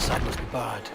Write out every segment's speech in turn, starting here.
side must be barred.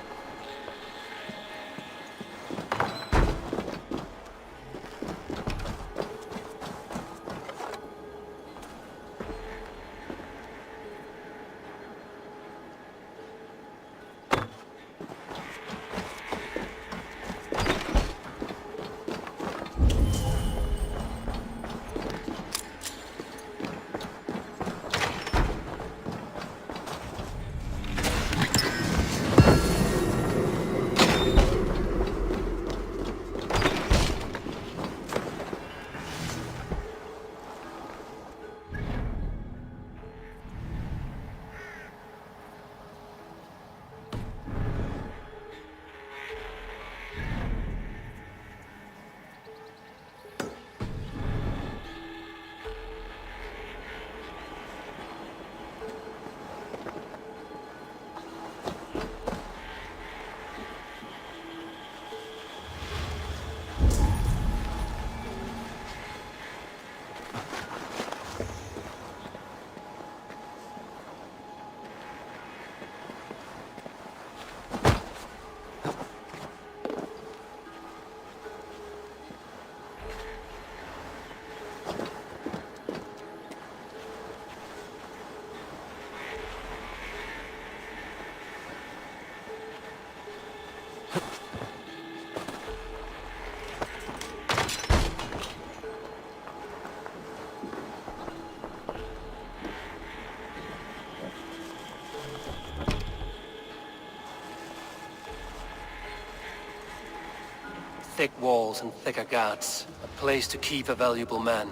Thick walls and thicker guards. A place to keep a valuable man.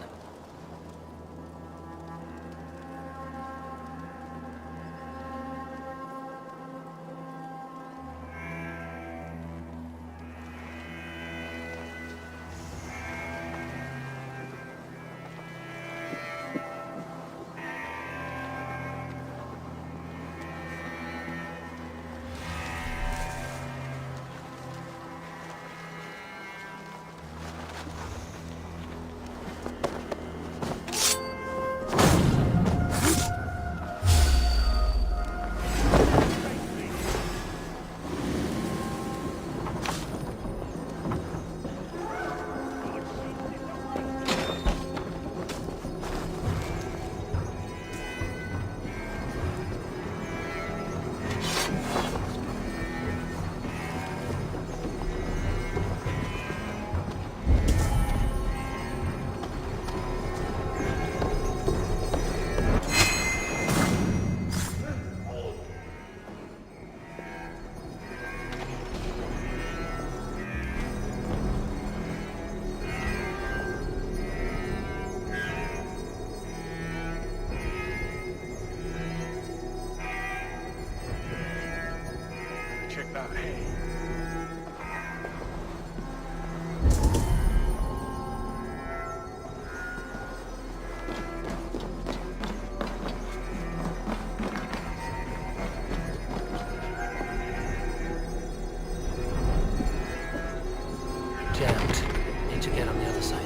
Jammed. Need to get on the other side.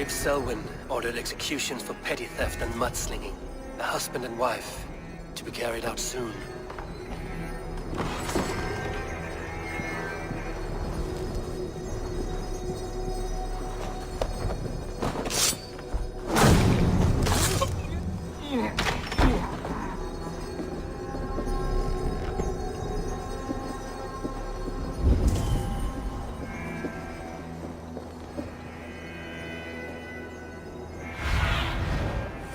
Selwyn ordered executions for petty theft and mudslinging. A husband and wife, to be carried out soon.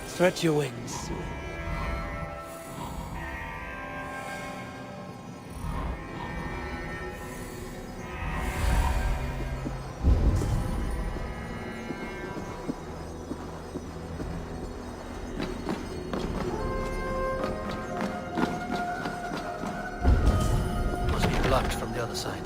Stretch your wings. Must be blocked from the other side.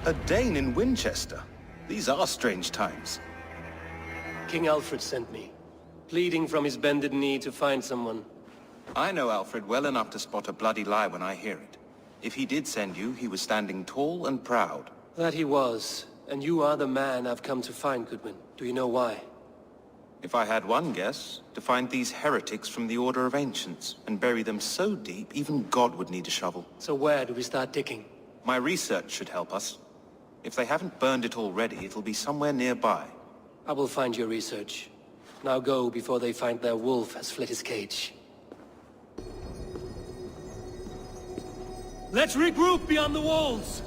A Dane in Winchester? These are strange times. King Alfred sent me, pleading from his bended knee to find someone. I know Alfred well enough to spot a bloody lie when I hear it. If he did send you, he was standing tall and proud. That he was, and you are the man I've come to find, Goodwin. Do you know why? If I had one guess, to find these heretics from the Order of Ancients, and bury them so deep, even God would need a shovel. So where do we start digging? My research should help us. If they haven't burned it already, it'll be somewhere nearby. I will find your research. Now go before they find their wolf has fled his cage. Let's regroup beyond the walls!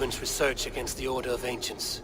Reuben's research against the Order of Ancients.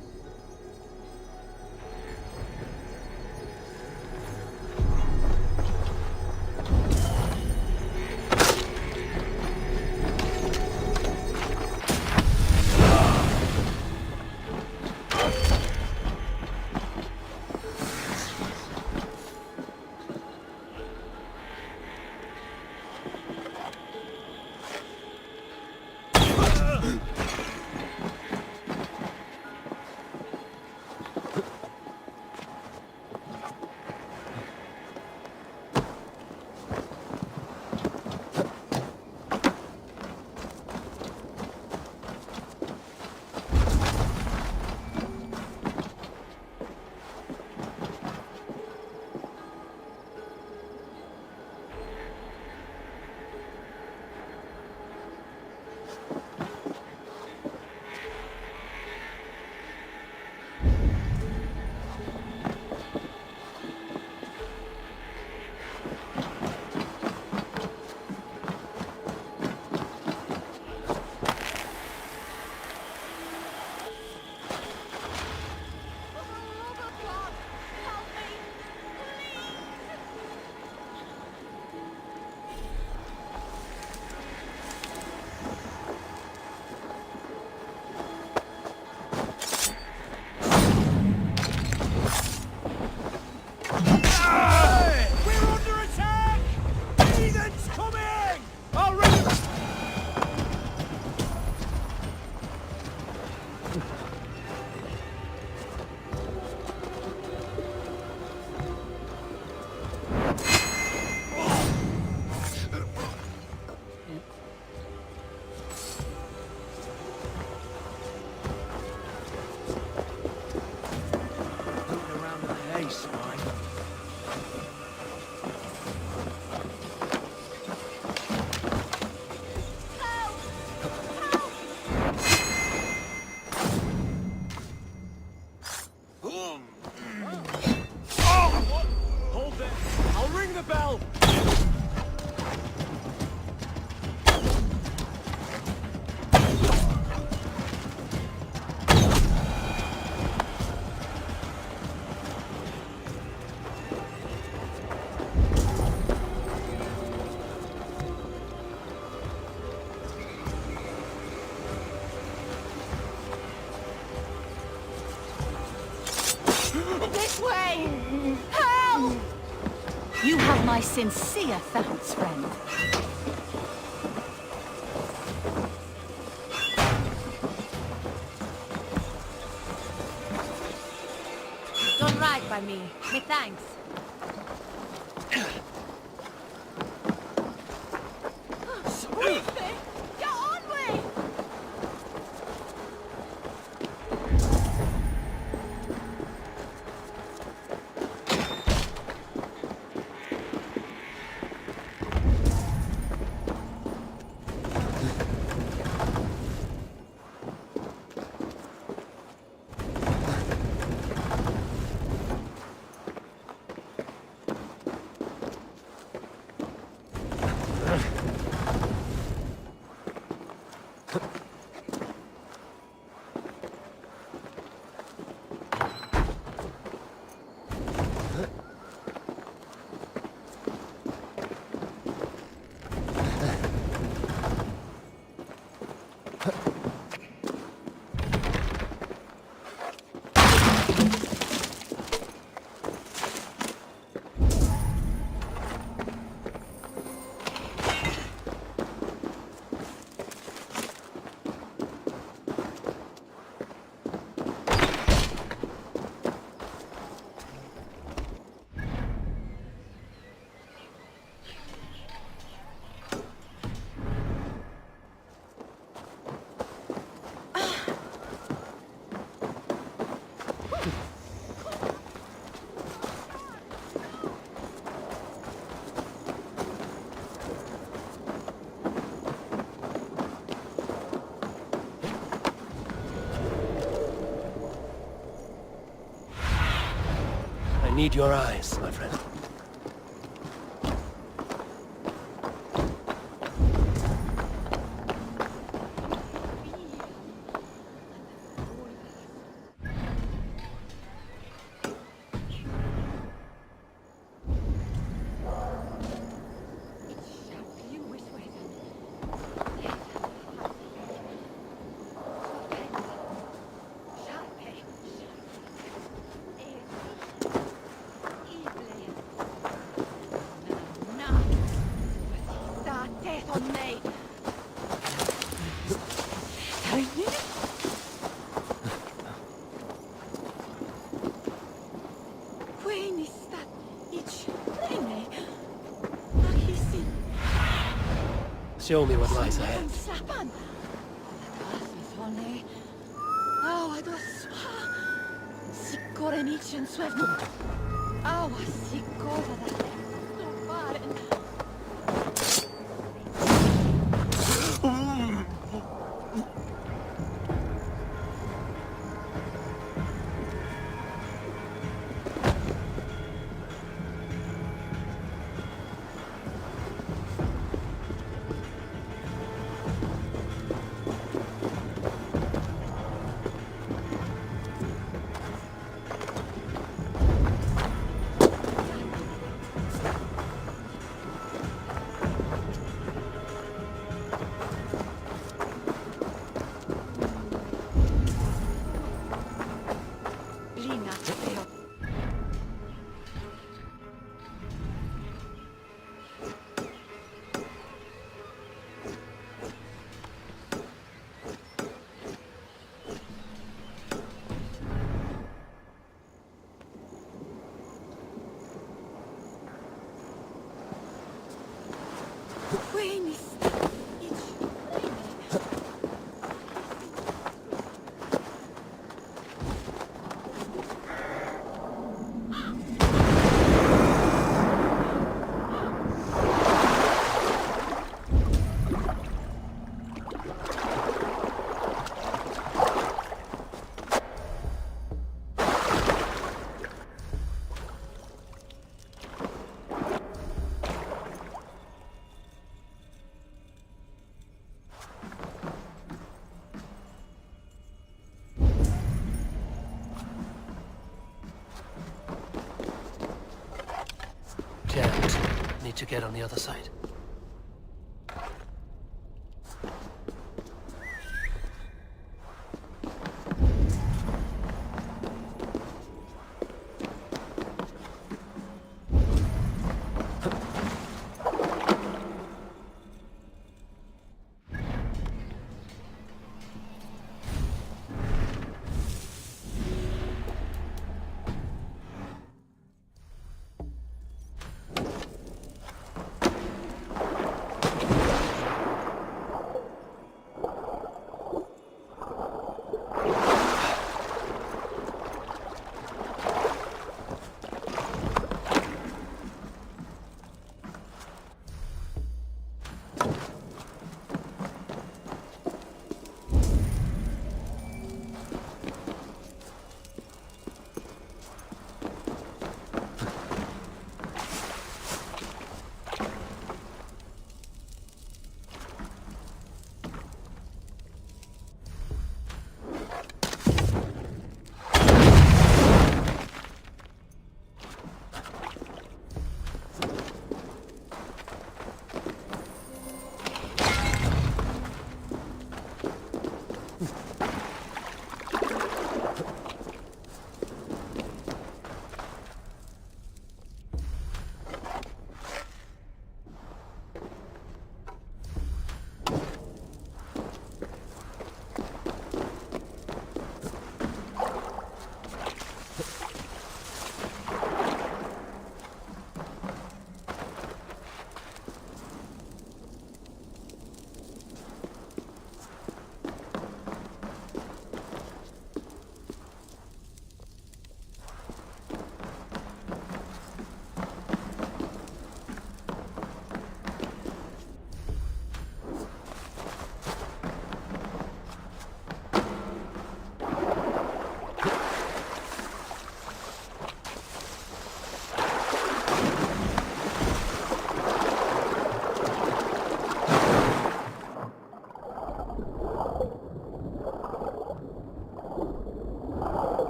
This way! Help! You have my sincere thanks, friend. Done right by me. Me thanks. Sweet thing! Get on me! I need your eyes, my friend. nej. Herregud. Puenista, idź, nej. Arhisin. Show me what lies ahead. Slapan. Honey. Oh, I was. Sikorenitchen swevno. Oh, sikova da. Puenista, idź, Can't. Need to get on the other side.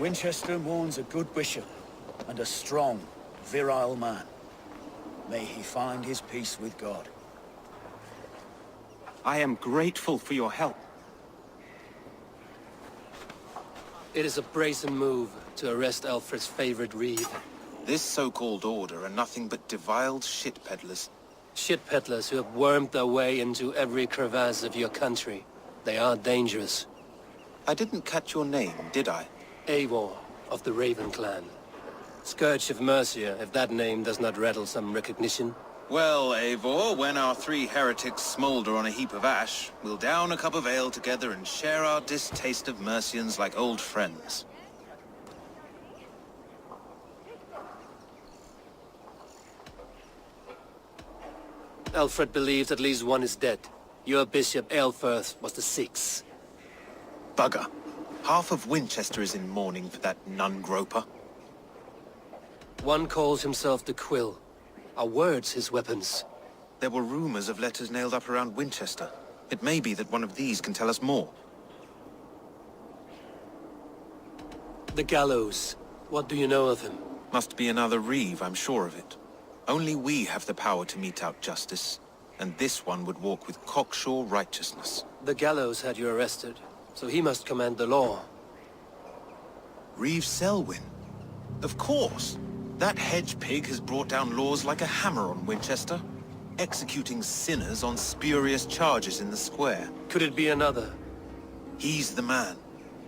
Winchester mourns a good bishop and a strong, virile man. May he find his peace with God. I am grateful for your help. It is a brazen move to arrest Alfred's favorite reeve. This so-called order are nothing but deviled shit peddlers. Shit peddlers who have wormed their way into every crevasse of your country. They are dangerous. I didn't catch your name, did I? Eivor, of the Raven clan. Scourge of Mercia, if that name does not rattle some recognition. Well, Eivor, when our three heretics smolder on a heap of ash, we'll down a cup of ale together and share our distaste of Mercians like old friends. Alfred believes at least one is dead. Your bishop, Aelfirth, was the sixth. Bugger. Half of Winchester is in mourning for that nun-groper. One calls himself the Quill. Are words his weapons? There were rumors of letters nailed up around Winchester. It may be that one of these can tell us more. The gallows. What do you know of him? Must be another reeve, I'm sure of it. Only we have the power to mete out justice, and this one would walk with cocksure righteousness. The gallows had you arrested, so he must command the law. Reeve Selwyn? Of course! That hedge pig has brought down laws like a hammer on Winchester, executing sinners on spurious charges in the square. Could it be another? He's the man.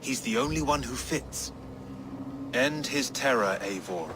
He's the only one who fits. End his terror, Eivor.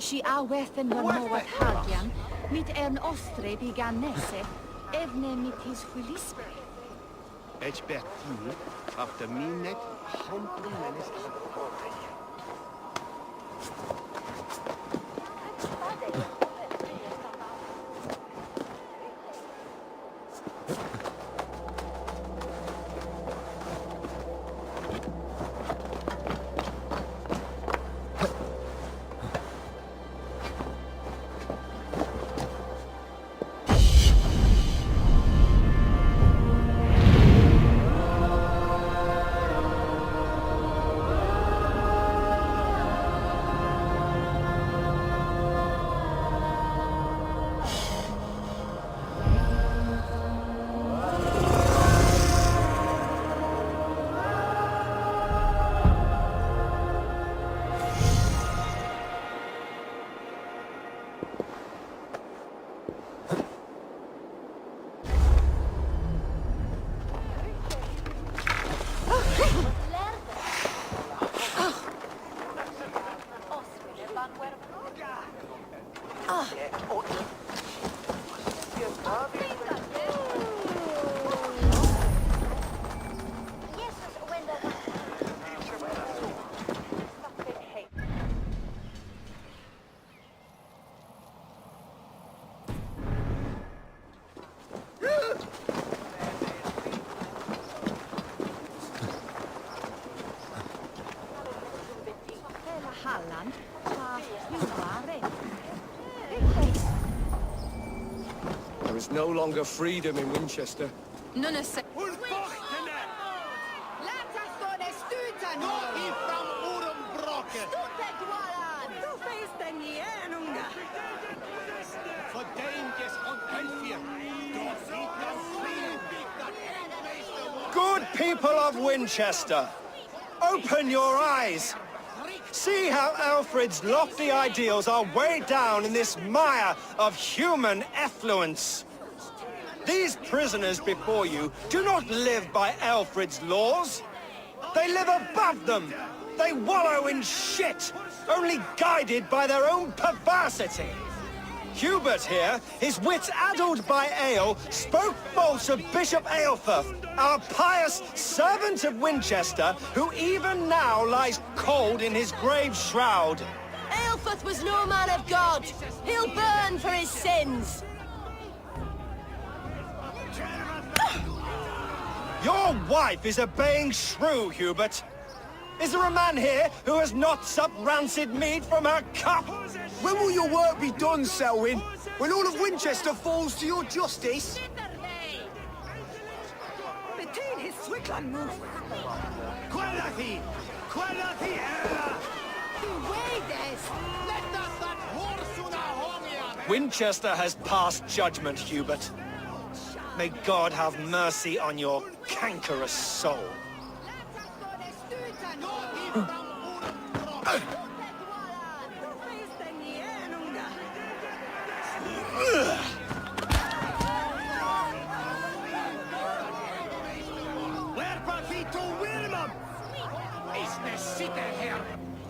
Si awethen van moat haldian, mit ostre bigan nese, evne mit his hulispe. Ech bet you, after minnet, humble menace. Halland, There is no longer freedom in Winchester. Nunne se... Good people of Winchester, open your eyes. See how Alfred's lofty ideals are weighed down in this mire of human effluence. These prisoners before you do not live by Alfred's laws. They live above them. They wallow in shit, only guided by their own perversity. Hubert here, his wits addled by ale, spoke false of Bishop Aelfirth, our pious servant of Winchester, who even now lies cold in his grave shroud. Aelfirth was no man of God. He'll burn for his sins. Your wife is a baying shrew, Hubert. Is there a man here who has not supped rancid mead from her cup? When will your work be done, Selwyn? When all of Winchester falls to your justice? Winchester has passed judgment, Hubert. May God have mercy on your cankerous soul.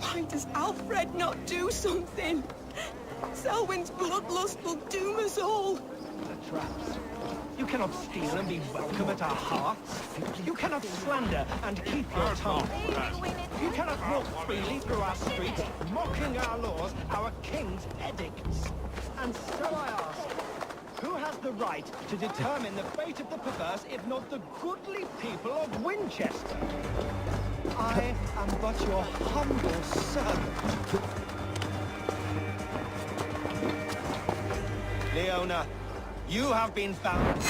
Why does Alfred not do something? Selwyn's bloodlust will doom us all. The traps. You cannot steal and be welcome at our hearts. You cannot slander and keep your tongue. You cannot walk freely through our streets, mocking our laws, our king's edicts. And so I ask, who has the right to determine the fate of the perverse, if not the goodly people of Winchester? I am but your humble servant. Leona, you have been found.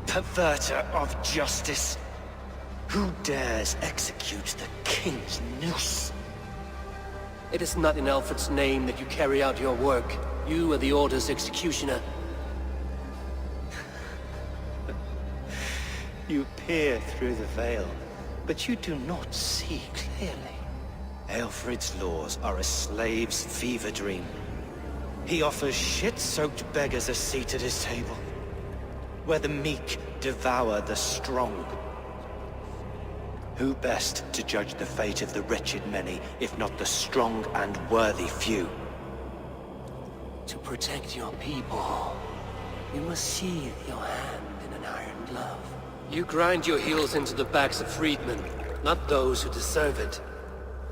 Perverter of justice. Who dares execute the king's noose? It is not in Alfred's name that you carry out your work. You are the Order's executioner. You peer through the veil, but you do not see clearly. Alfred's laws are a slave's fever dream. He offers shit-soaked beggars a seat at his table, where the meek devour the strong. Who best to judge the fate of the wretched many, if not the strong and worthy few? To protect your people, you must sheathe your hand in an iron glove. You grind your heels into the backs of freedmen, not those who deserve it.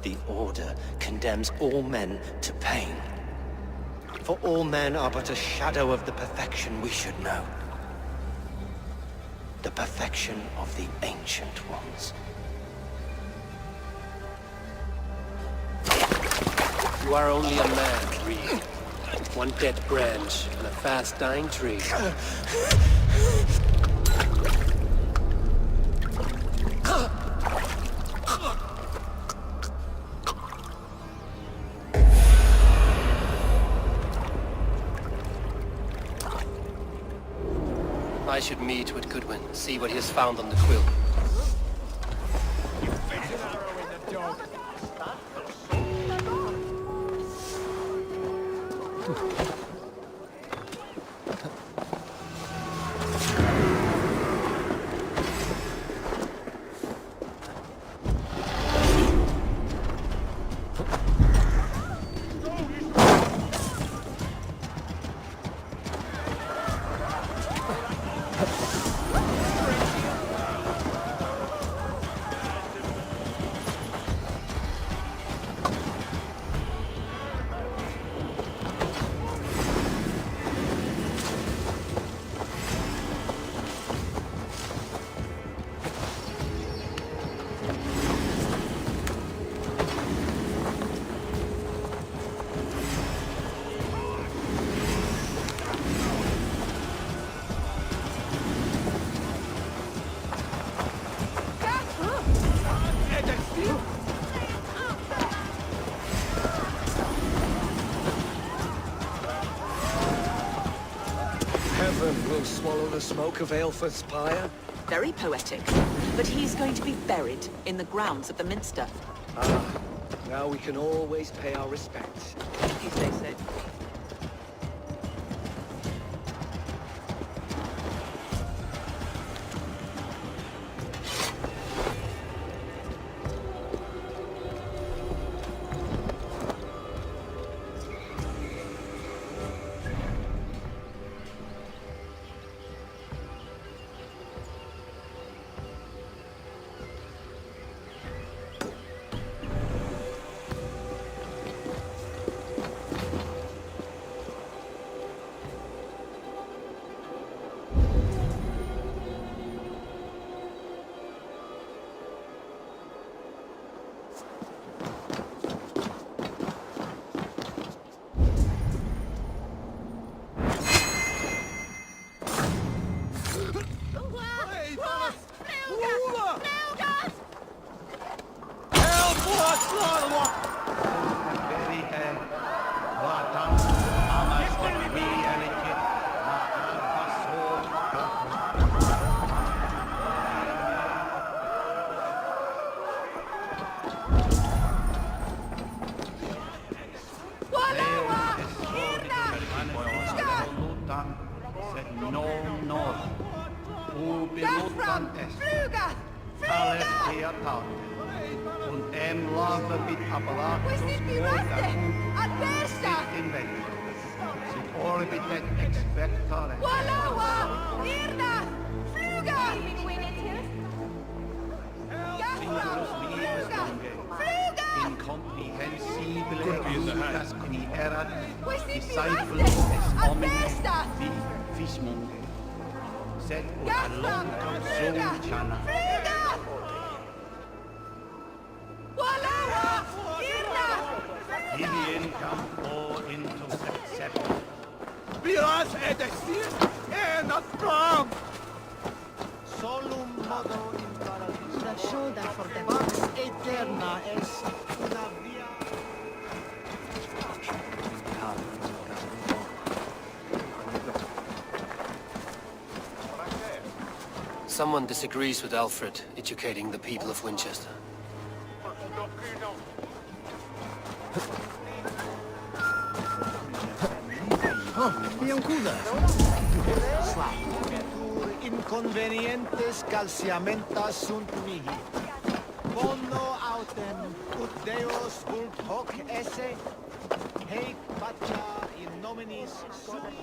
The Order condemns all men to pain. For all men are but a shadow of the perfection we should know. The perfection of the Ancient Ones. You are only a man, Reed. One dead branch and a fast-dying tree. I should meet with Goodwin, see what he has found on the quill. Heaven will swallow the smoke of Aelfred's pyre. Very poetic. But he's going to be buried in the grounds of the Minster. Ah, now we can always pay our respects. If you say so. Someone disagrees with Alfred educating the people of Winchester. Inconvenientes calciamentas sunt mihi. Bono autem ut Deus vult hoc esse, heic pacha in nominis sui.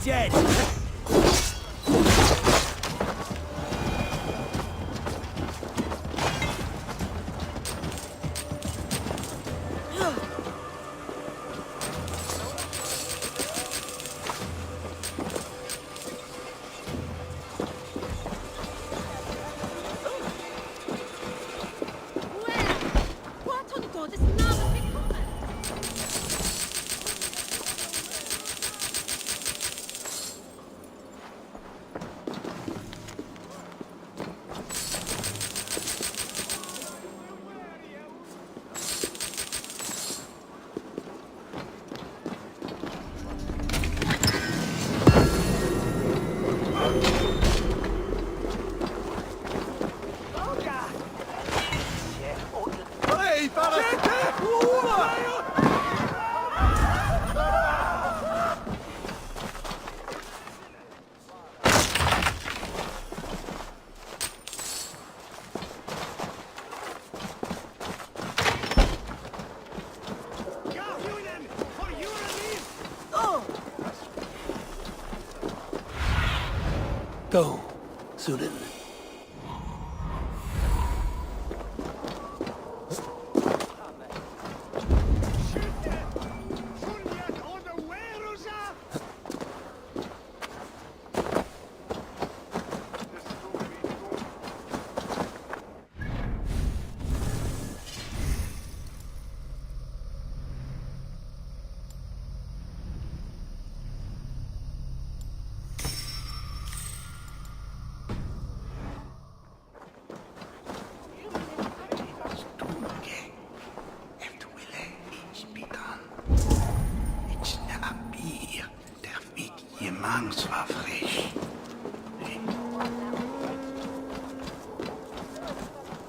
Dead. Go, Sunan.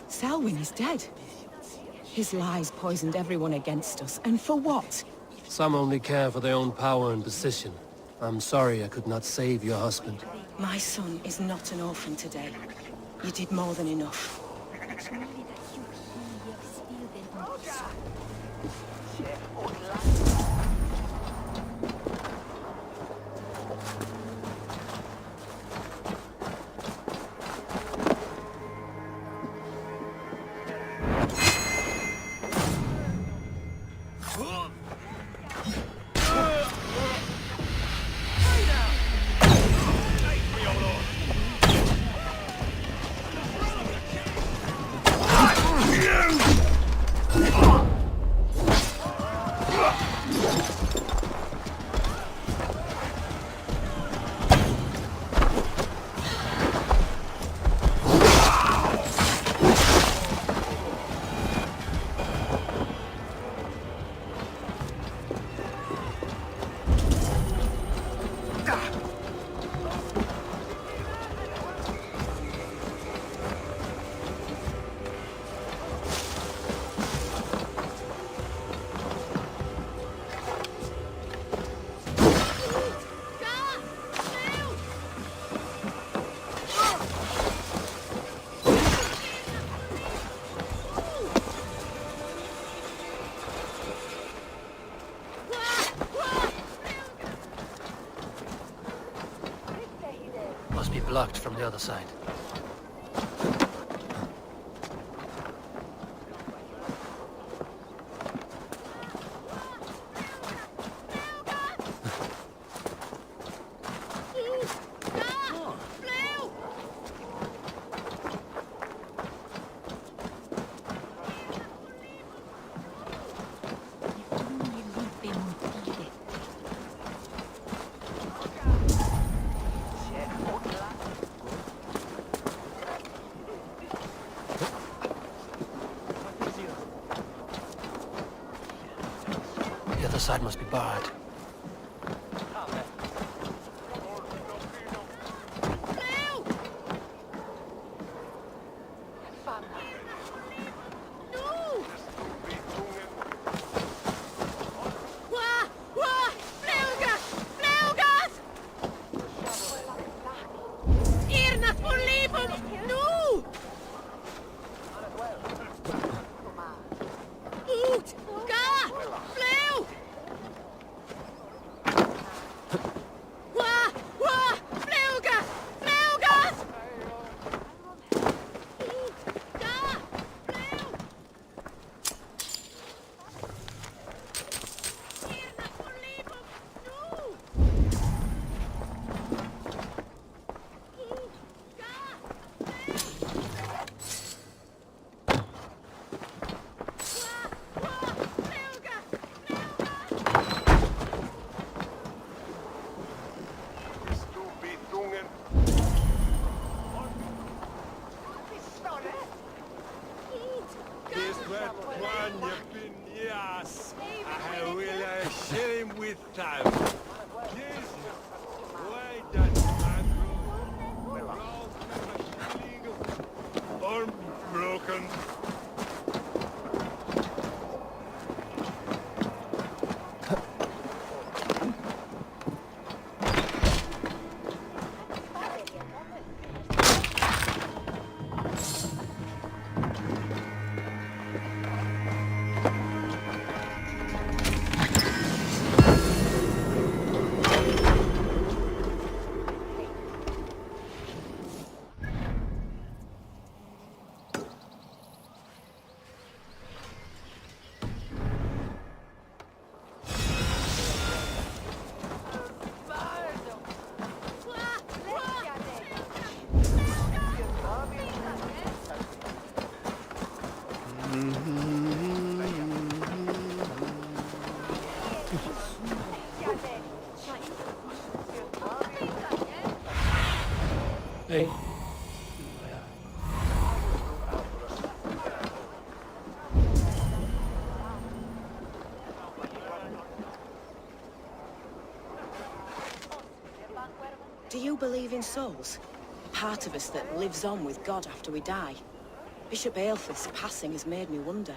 Selwyn is dead. His lies poisoned everyone against us, and for what? Some only care for their own power and position. I'm sorry I could not save your husband. My son is not an orphan today. You did more than enough. locked from the other side. The other side must be barred. Hey. Do you believe in souls? Part of us that lives on with God after we die? Bishop Aelfirth's passing has made me wonder.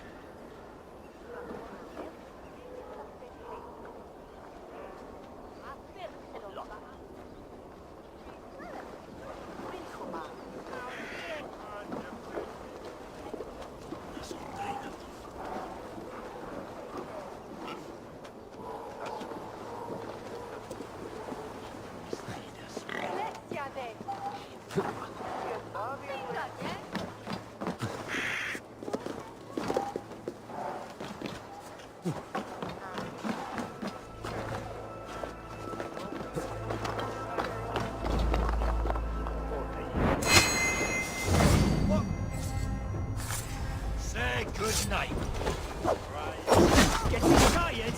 Good night. Getting tired?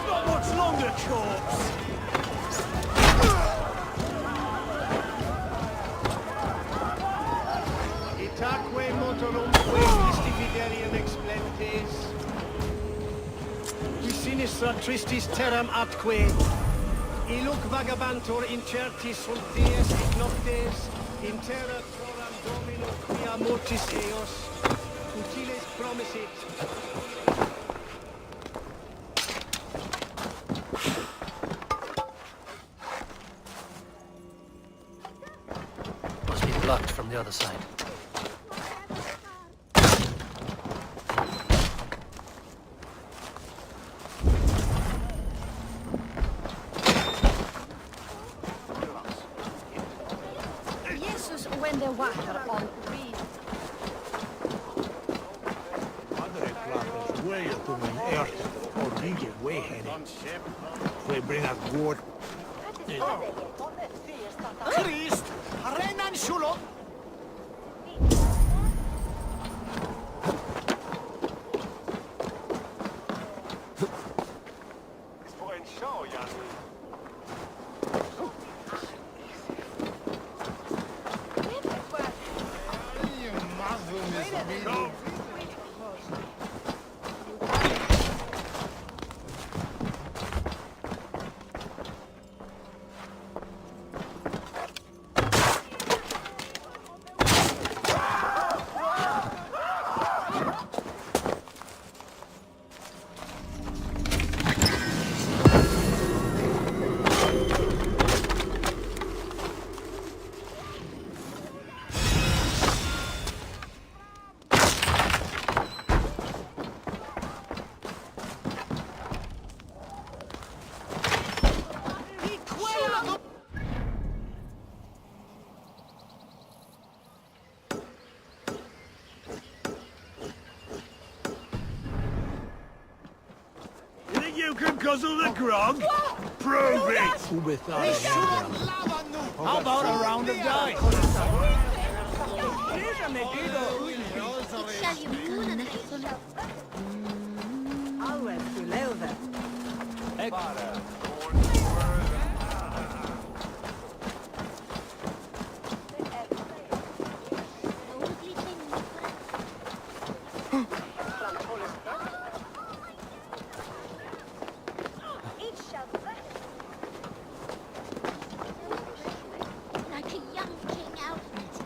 Not much longer, corpse. Itaque motorumque justificarium explentes. Qui sinistra tristis terram atque. Iluc vagabantur incertis sunt dies et noctes. In terra foram domino quia mortis eos. Utiles promisit. blocked from the other side. Jesus when the water on Madre platas way up to my earth, or DJ way headed. We bring a gourd. Christ! Renan Shulo! You can guzzle the grog? Prove it! Who be thought How about a round of dice? like a young King Alfred.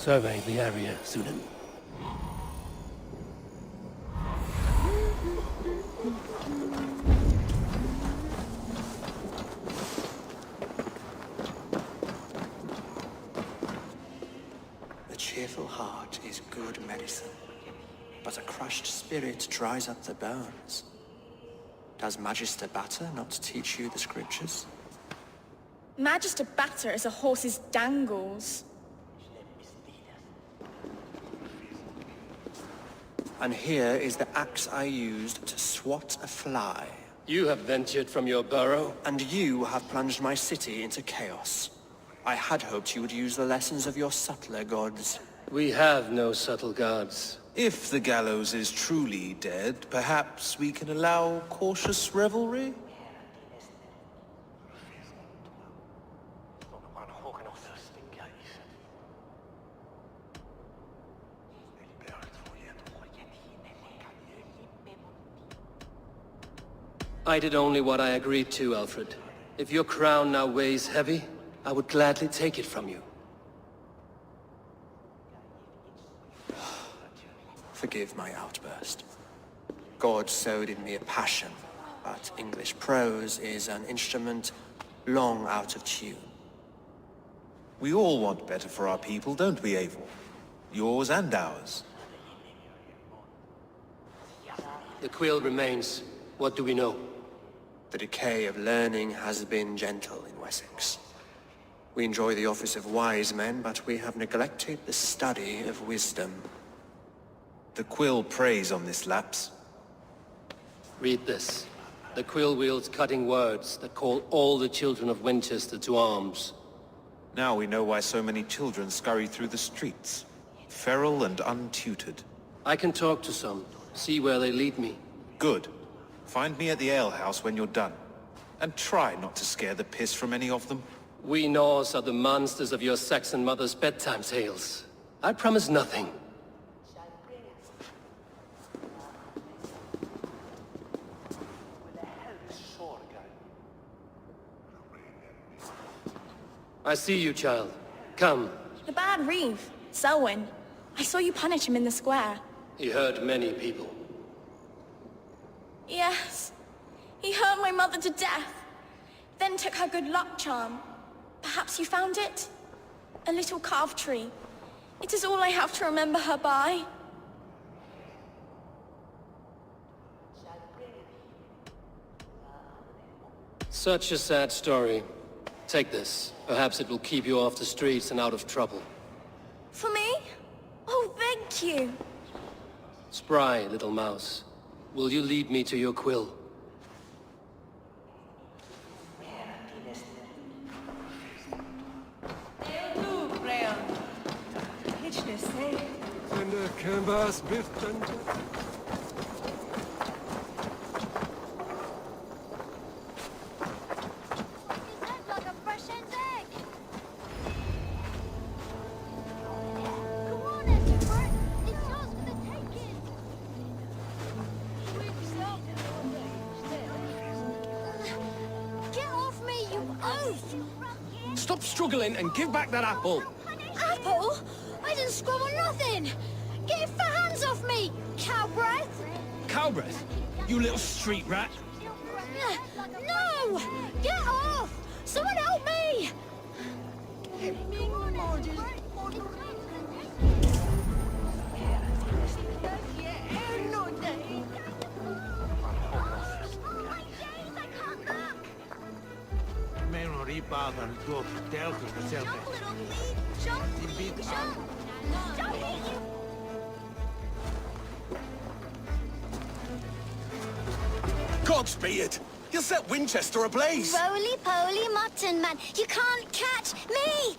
Survey the area, Sudan. cheerful heart is good medicine, but a crushed spirit dries up the bones. Does Magister Batter not teach you the scriptures? Magister Batter is a horse's dangles. And here is the axe I used to swat a fly. You have ventured from your burrow. And you have plunged my city into chaos. I had hoped you would use the lessons of your subtler gods. We have no subtle gods. If the gallows is truly dead, perhaps we can allow cautious revelry? I did only what I agreed to, Alfred. If your crown now weighs heavy, I would gladly take it from you. Forgive my outburst. God sowed in me a passion, but English prose is an instrument long out of tune. We all want better for our people, don't we, Eivor? Yours and ours. The quill remains. What do we know? The decay of learning has been gentle in Wessex. We enjoy the office of wise men, but we have neglected the study of wisdom. The quill preys on this lapse. Read this. The quill wields cutting words that call all the children of Winchester to arms. Now we know why so many children scurry through the streets, feral and untutored. I can talk to some, see where they lead me. Good. Find me at the alehouse when you're done. And try not to scare the piss from any of them. We Norse are the monsters of your Saxon mother's bedtime tales. I promise nothing. I see you, child. Come. The bad reeve, Selwyn. I saw you punish him in the square. He hurt many people. Yes. He hurt my mother to death. Then took her good luck charm. Perhaps you found it? A little carved tree. It is all I have to remember her by. Such a sad story. Take this. Perhaps it will keep you off the streets and out of trouble. For me? Oh, thank you. Spry, little mouse. Will you lead me to your quill? Stop struggling and give back that apple! Apple? I didn't scrub on nothing! Get your hands off me, cow breath! Cow breath? You little street rat! No! Get off! Someone help me! Godspeed! You'll set Winchester ablaze! Roly-poly mutton man, you can't catch me!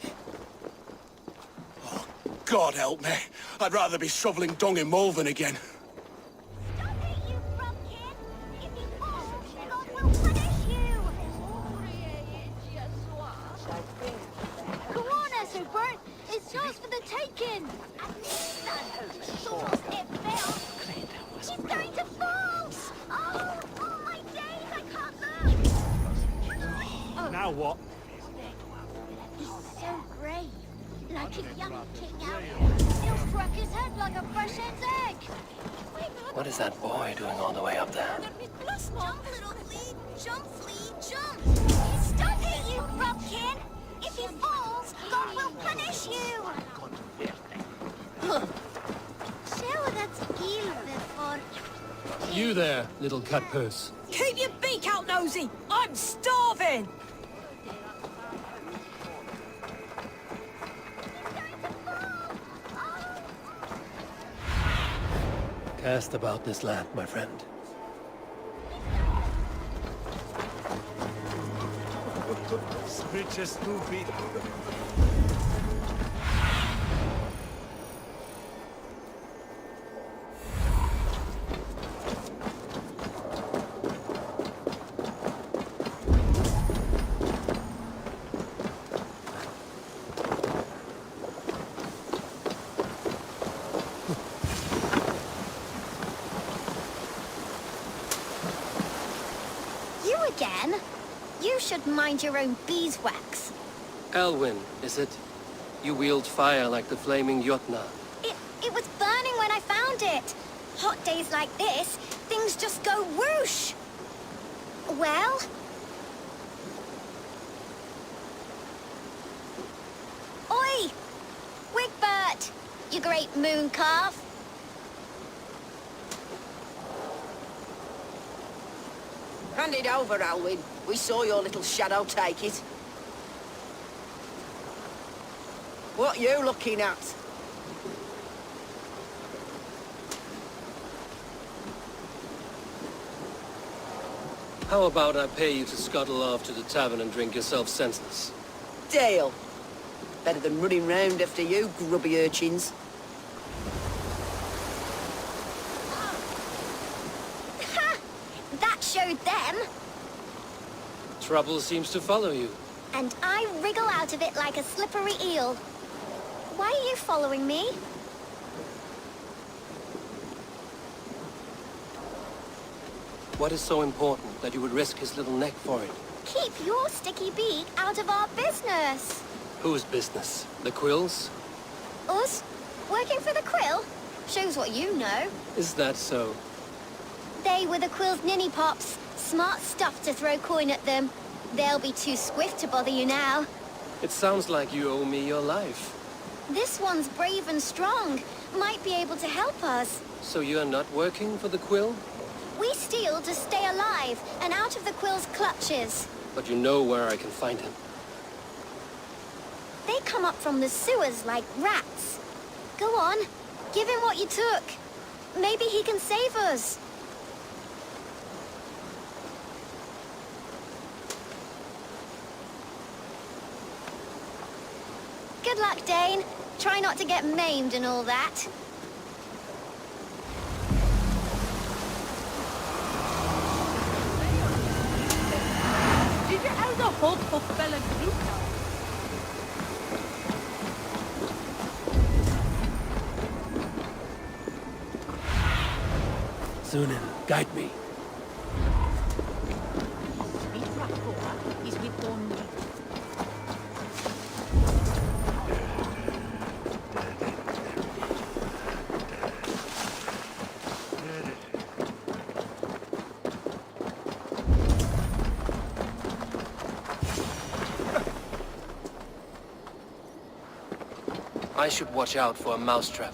Oh, God help me. I'd rather be shoveling dung in Malvern again. Stop it, you frumpkin! If you fall, God will punish you! Come on, Ethelbert! It's yours for the taking! It fell! He's going to fall! Oh, my days, I can't look! Now what? He's so brave, like a young king out. He'll struck his head like a fresh hen's egg. What is that boy doing all the way up there? Jump, little flea! Jump, flea, jump! Stop it, you frumpkin! If he falls, God will punish you! You there, little cut purse. Keep your beak out, Nosy! I'm starving! Cast about this land, my friend. Switch is stupid. You again? You should mind your own beeswax. Elwyn, is it? You wield fire like the flaming Jotna. It was burning when I found it. Hot days like this, things just go whoosh. Well? Oi! Wigbert! You great moon calf. Hand it over, Alwyn. We saw your little shadow take it. What you looking at? How about I pay you to scuttle off to the tavern and drink yourself senseless? Deal. Better than running round after you, grubby urchins. Ha! That showed them. Trouble seems to follow you. And I wriggle out of it like a slippery eel. Why are you following me? What is so important that you would risk his little neck for it? Keep your sticky beak out of our business. Whose business? The Quills? Us? Working for the Quill? Shows what you know. Is that so? They were the Quill's ninny pops. Smart stuff to throw coin at them. They'll be too swift to bother you now. It sounds like you owe me your life. This one's brave and strong. Might be able to help us. So you're not working for the Quill? We steal to stay alive and out of the Quill's clutches. But you know where I can find him. They come up from the sewers like rats. Go on, give him what you took. Maybe he can save us. Good luck, Dane. Try not to get maimed and all that. Did you have the whole fella group? Sunan, guide me. I should watch out for a mousetrap.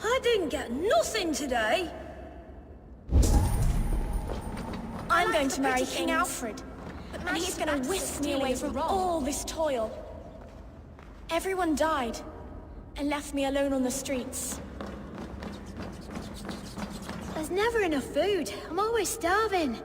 I didn't get nothing today. I'm going to marry King Alfred, and he's going to whisk me away from all this toil. Everyone died, and left me alone on the streets. There's never enough food. I'm always starving.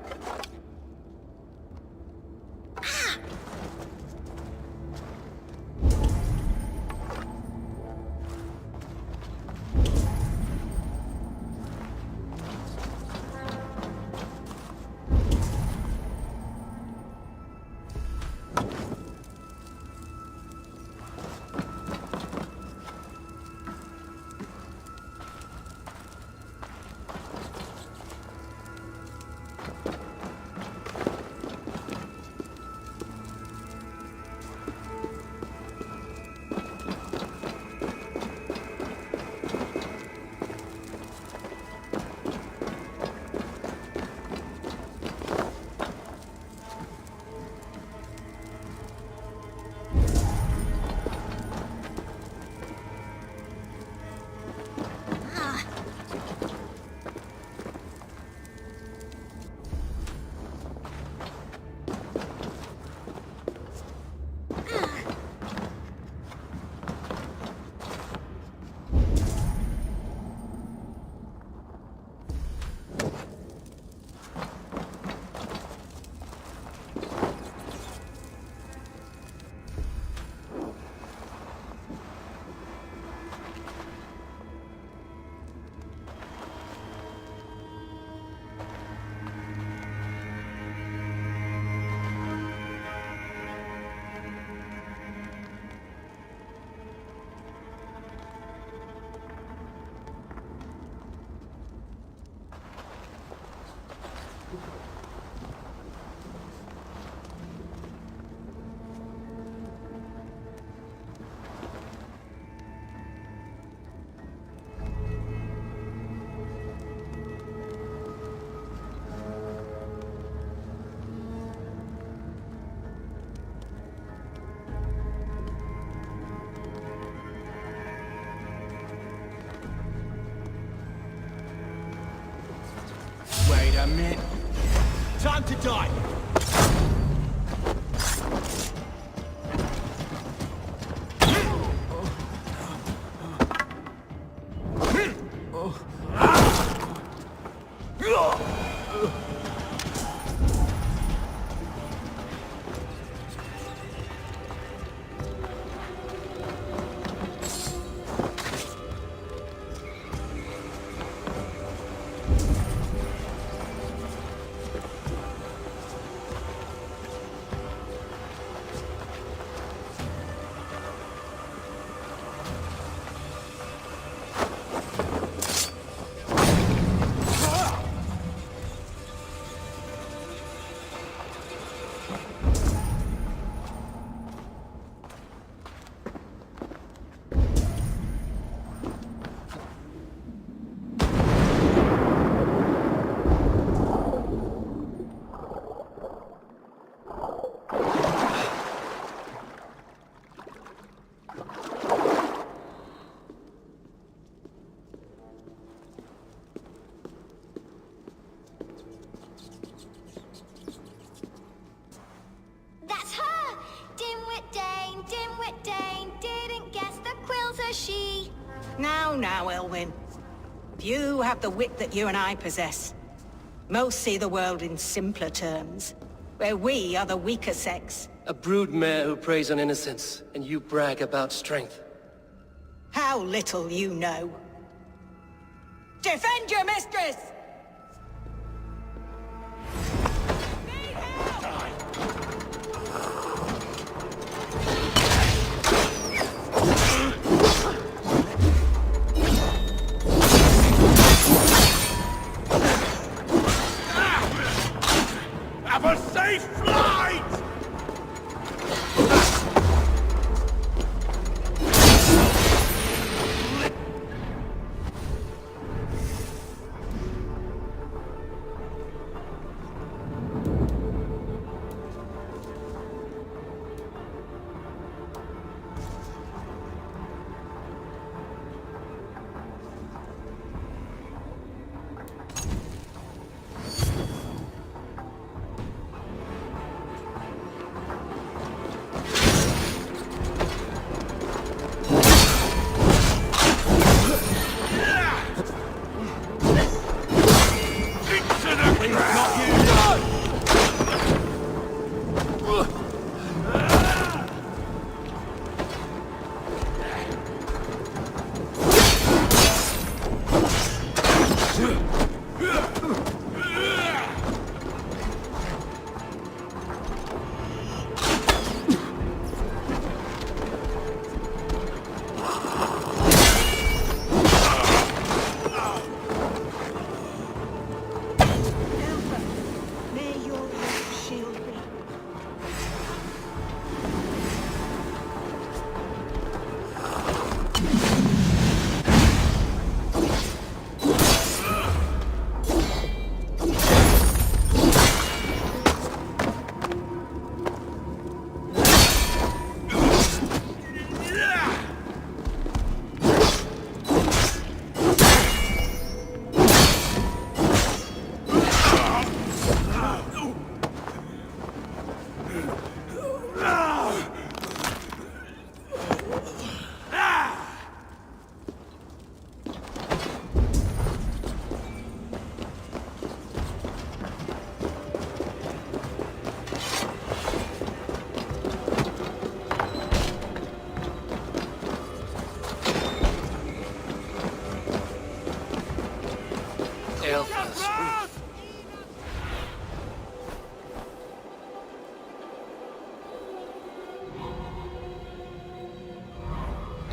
Damn it. Time to die. That's her! Dimwit Dane, didn't guess the quill's a she. Now, Elwyn. Few have the wit that you and I possess. Most see the world in simpler terms, where we are the weaker sex. A broodmare who preys on innocence, and you brag about strength. How little you know. Defend your mistress! Have a safe flight!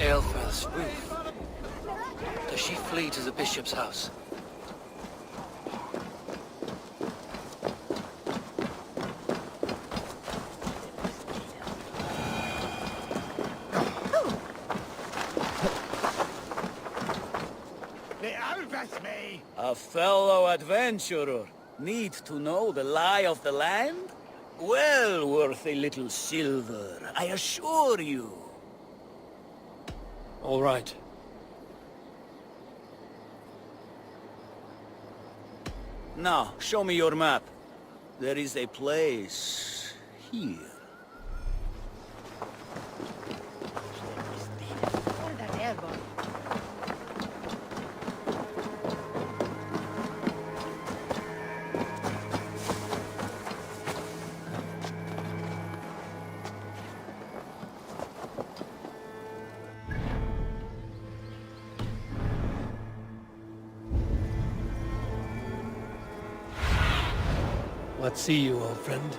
Aelfra's roof. Does she flee to the bishop's house? A fellow adventurer need to know the lie of the land? Well worth a little silver, I assure you. All right. Now, show me your map. There is a place here. What see you, old friend?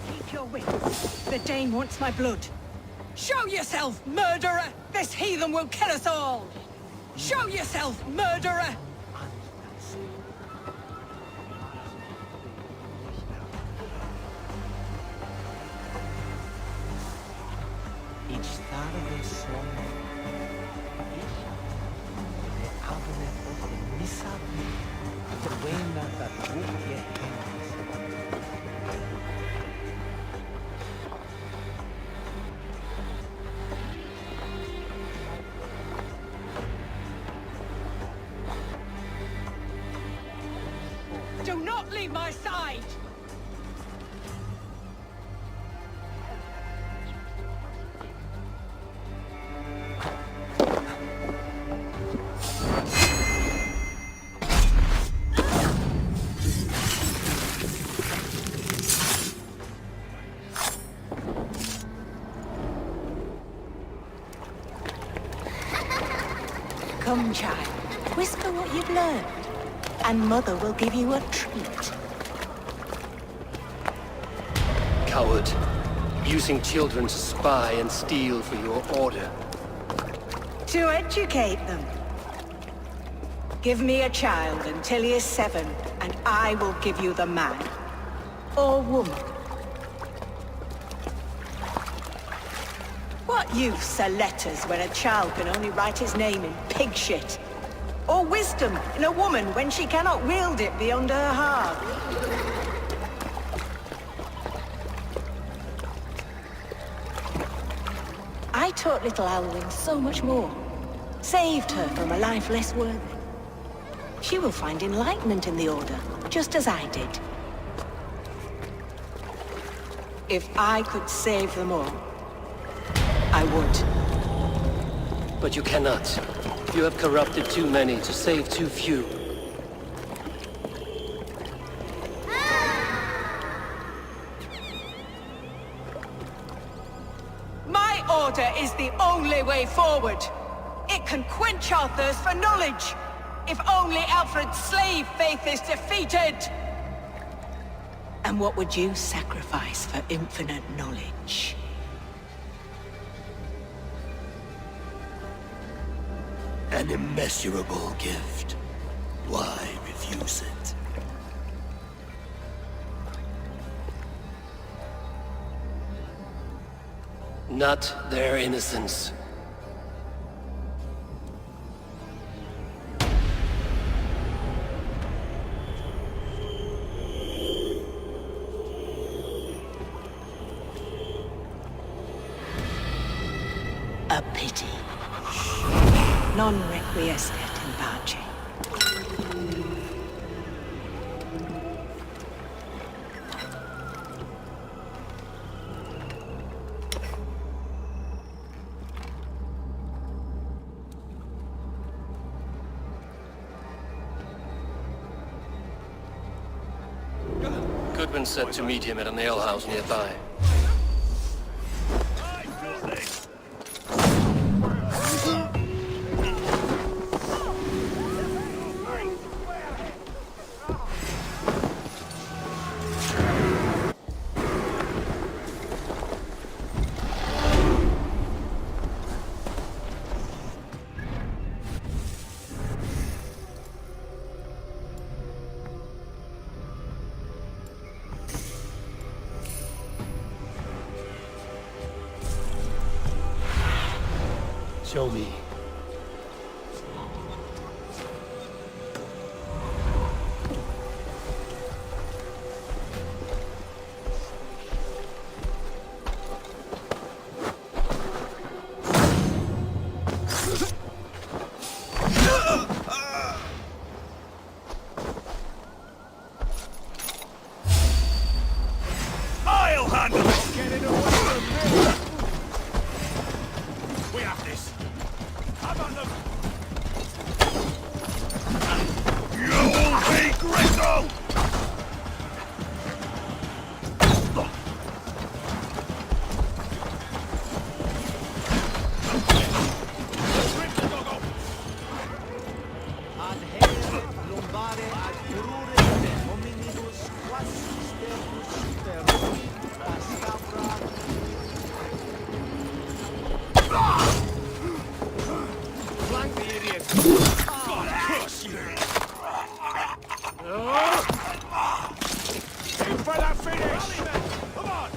Keep your wits. The Dane wants my blood. Show yourself, murderer! This heathen will kill us all! Show yourself, murderer! Do not leave my side! Come, child. Whisper what you've learned, and Mother will give you a treat. Coward. Using children to spy and steal for your order. To educate them. Give me a child until he is 7, and I will give you the man. Or woman. What use are letters when a child can only write his name in pig shit? Or wisdom in a woman when she cannot wield it beyond her heart? I taught little Alwyn so much more. Saved her from a life less worthy. She will find enlightenment in the Order, just as I did. If I could save them all, I would. But you cannot. You have corrupted too many to save too few. My order is the only way forward. It can quench our thirst for knowledge. If only Alfred's slave faith is defeated. And what would you sacrifice for infinite knowledge? An immeasurable gift. Why refuse it? Not their innocence. A pity. Non requiescat in pace. Goodman said to meet him at an alehouse nearby. Show me. I'll handle it! Get it away from me! We have this. How about them? You'll be grittle! Flank the idiot! God, curse you! You better finish! Come on!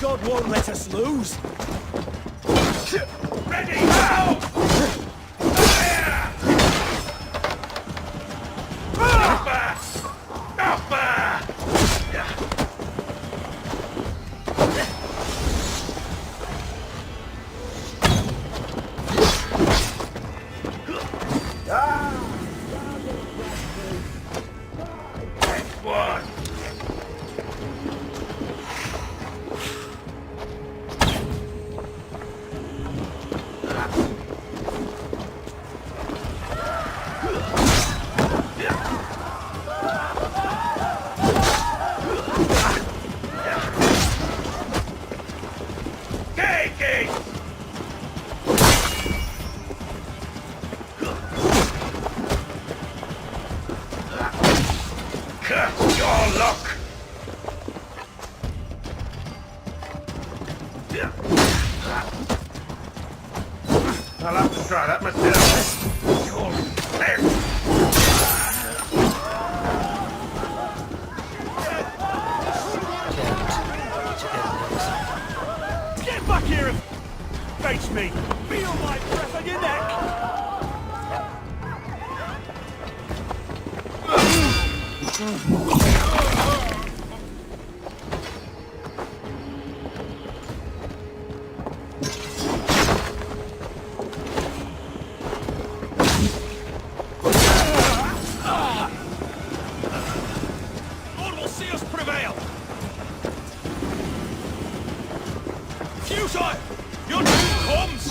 God won't let us lose. Ready now! Next one! Curse your luck! I'll have to try that myself. You're dead. Get back here and face me! Feel my breath on your neck! Lord will see us prevail! Futile! Your doom comes!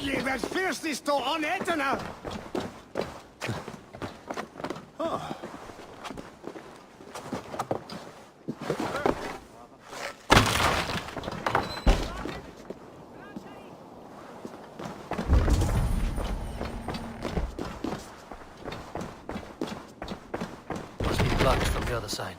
Lever först stå om nätterna! Must be blocked from the other side.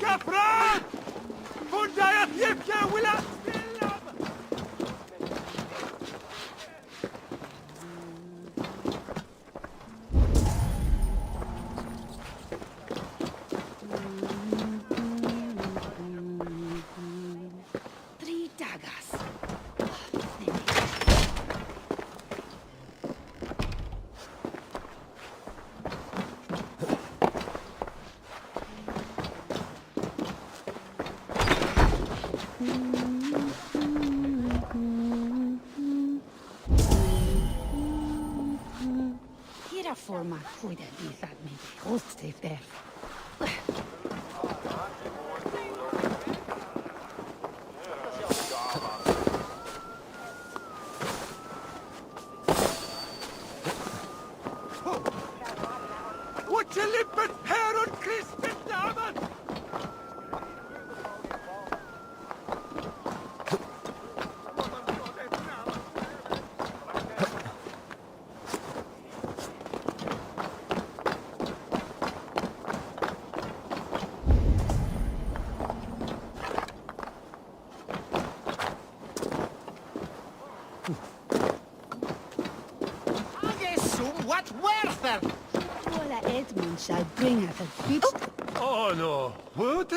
كفران! فنداية يبكى ولا استلم! Three daggers. Tira forma cuida visatmente. Rostef there. وتشلبت هيرون كريستن دعمت! What werther? Voila Edmund shall bring us a speech. Oh no! What?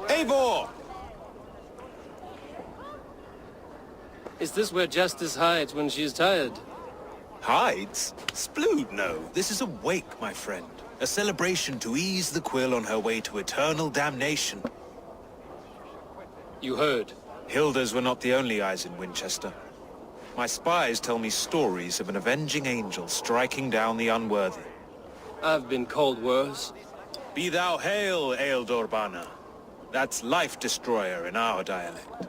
Eivor! Is this where Justice hides when she's tired? Hides? Splood, no. This is a wake, my friend. A celebration to ease the quill on her way to eternal damnation. You heard. Hilda's were not the only eyes in Winchester. My spies tell me stories of an avenging angel striking down the unworthy. I've been called worse. Be thou hail, Ealdorbanna. That's Life Destroyer in our dialect.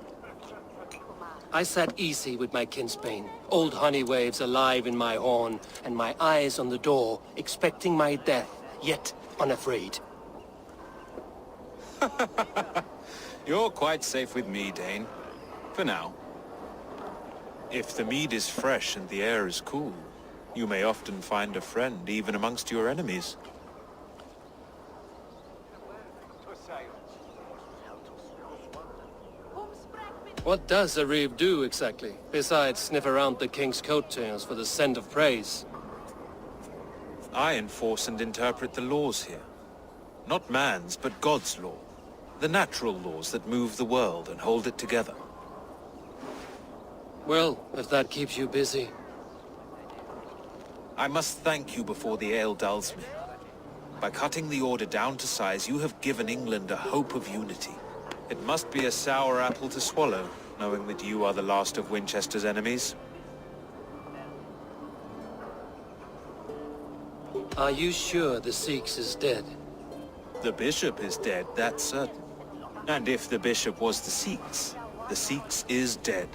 I sat easy with my kinsbane, old honey waves alive in my horn, and my eyes on the door, expecting my death, yet unafraid. You're quite safe with me, Dane. For now. If the mead is fresh and the air is cool, you may often find a friend even amongst your enemies. What does a reeve do exactly, besides sniff around the king's coattails for the scent of praise? I enforce and interpret the laws here. Not man's, but God's law. The natural laws that move the world and hold it together. Well, if that keeps you busy. I must thank you before the ale dulls me. By cutting the order down to size, you have given England a hope of unity. It must be a sour apple to swallow, knowing that you are the last of Winchester's enemies. Are you sure the Sikhs is dead? The bishop is dead, that's certain. And if the bishop was the Sikhs is dead.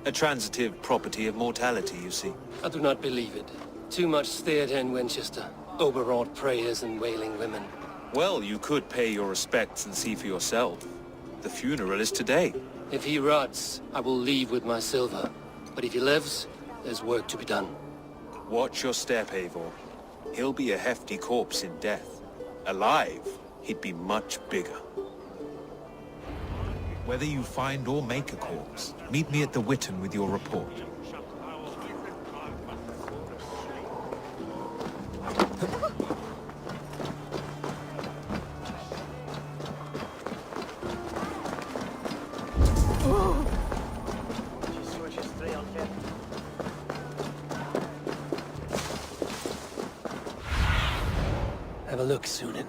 A transitive property of mortality, you see. I do not believe it. Too much theatre in Winchester. Overwrought prayers and wailing women. Well, you could pay your respects and see for yourself. The funeral is today. If he rots, I will leave with my silver. But if he lives, there's work to be done. Watch your step, Eivor. He'll be a hefty corpse in death. Alive, he'd be much bigger. Whether you find or make a corpse, meet me at the Witten with your report. Have a look, Sunan.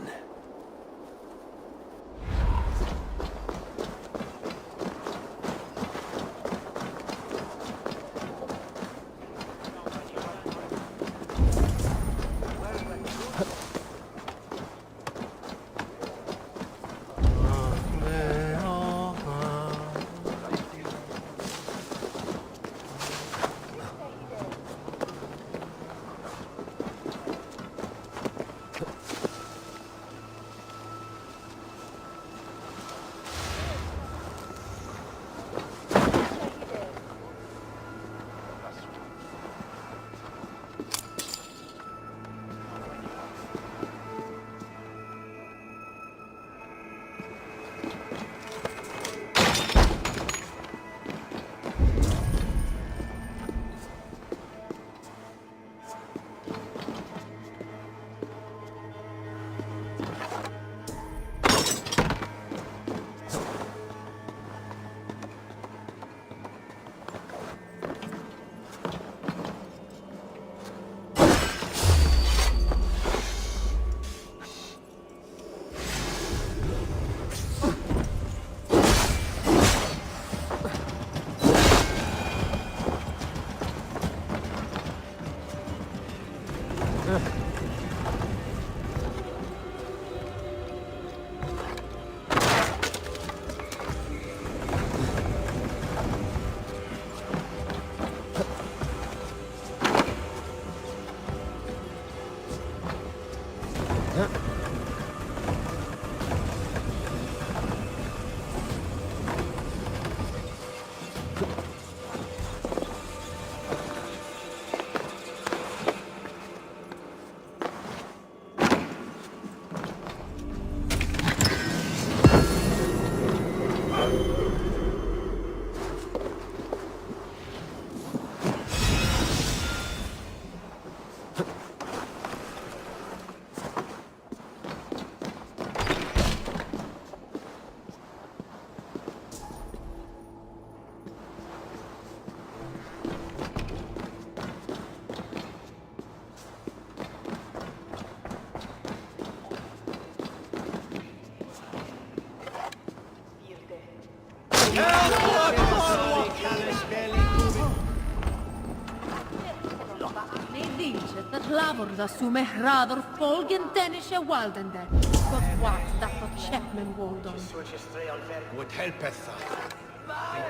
Ne dice dat lavor da sume hrador folgen tenische waldende. Got what dat the Chapman Waldon. Would helpeth.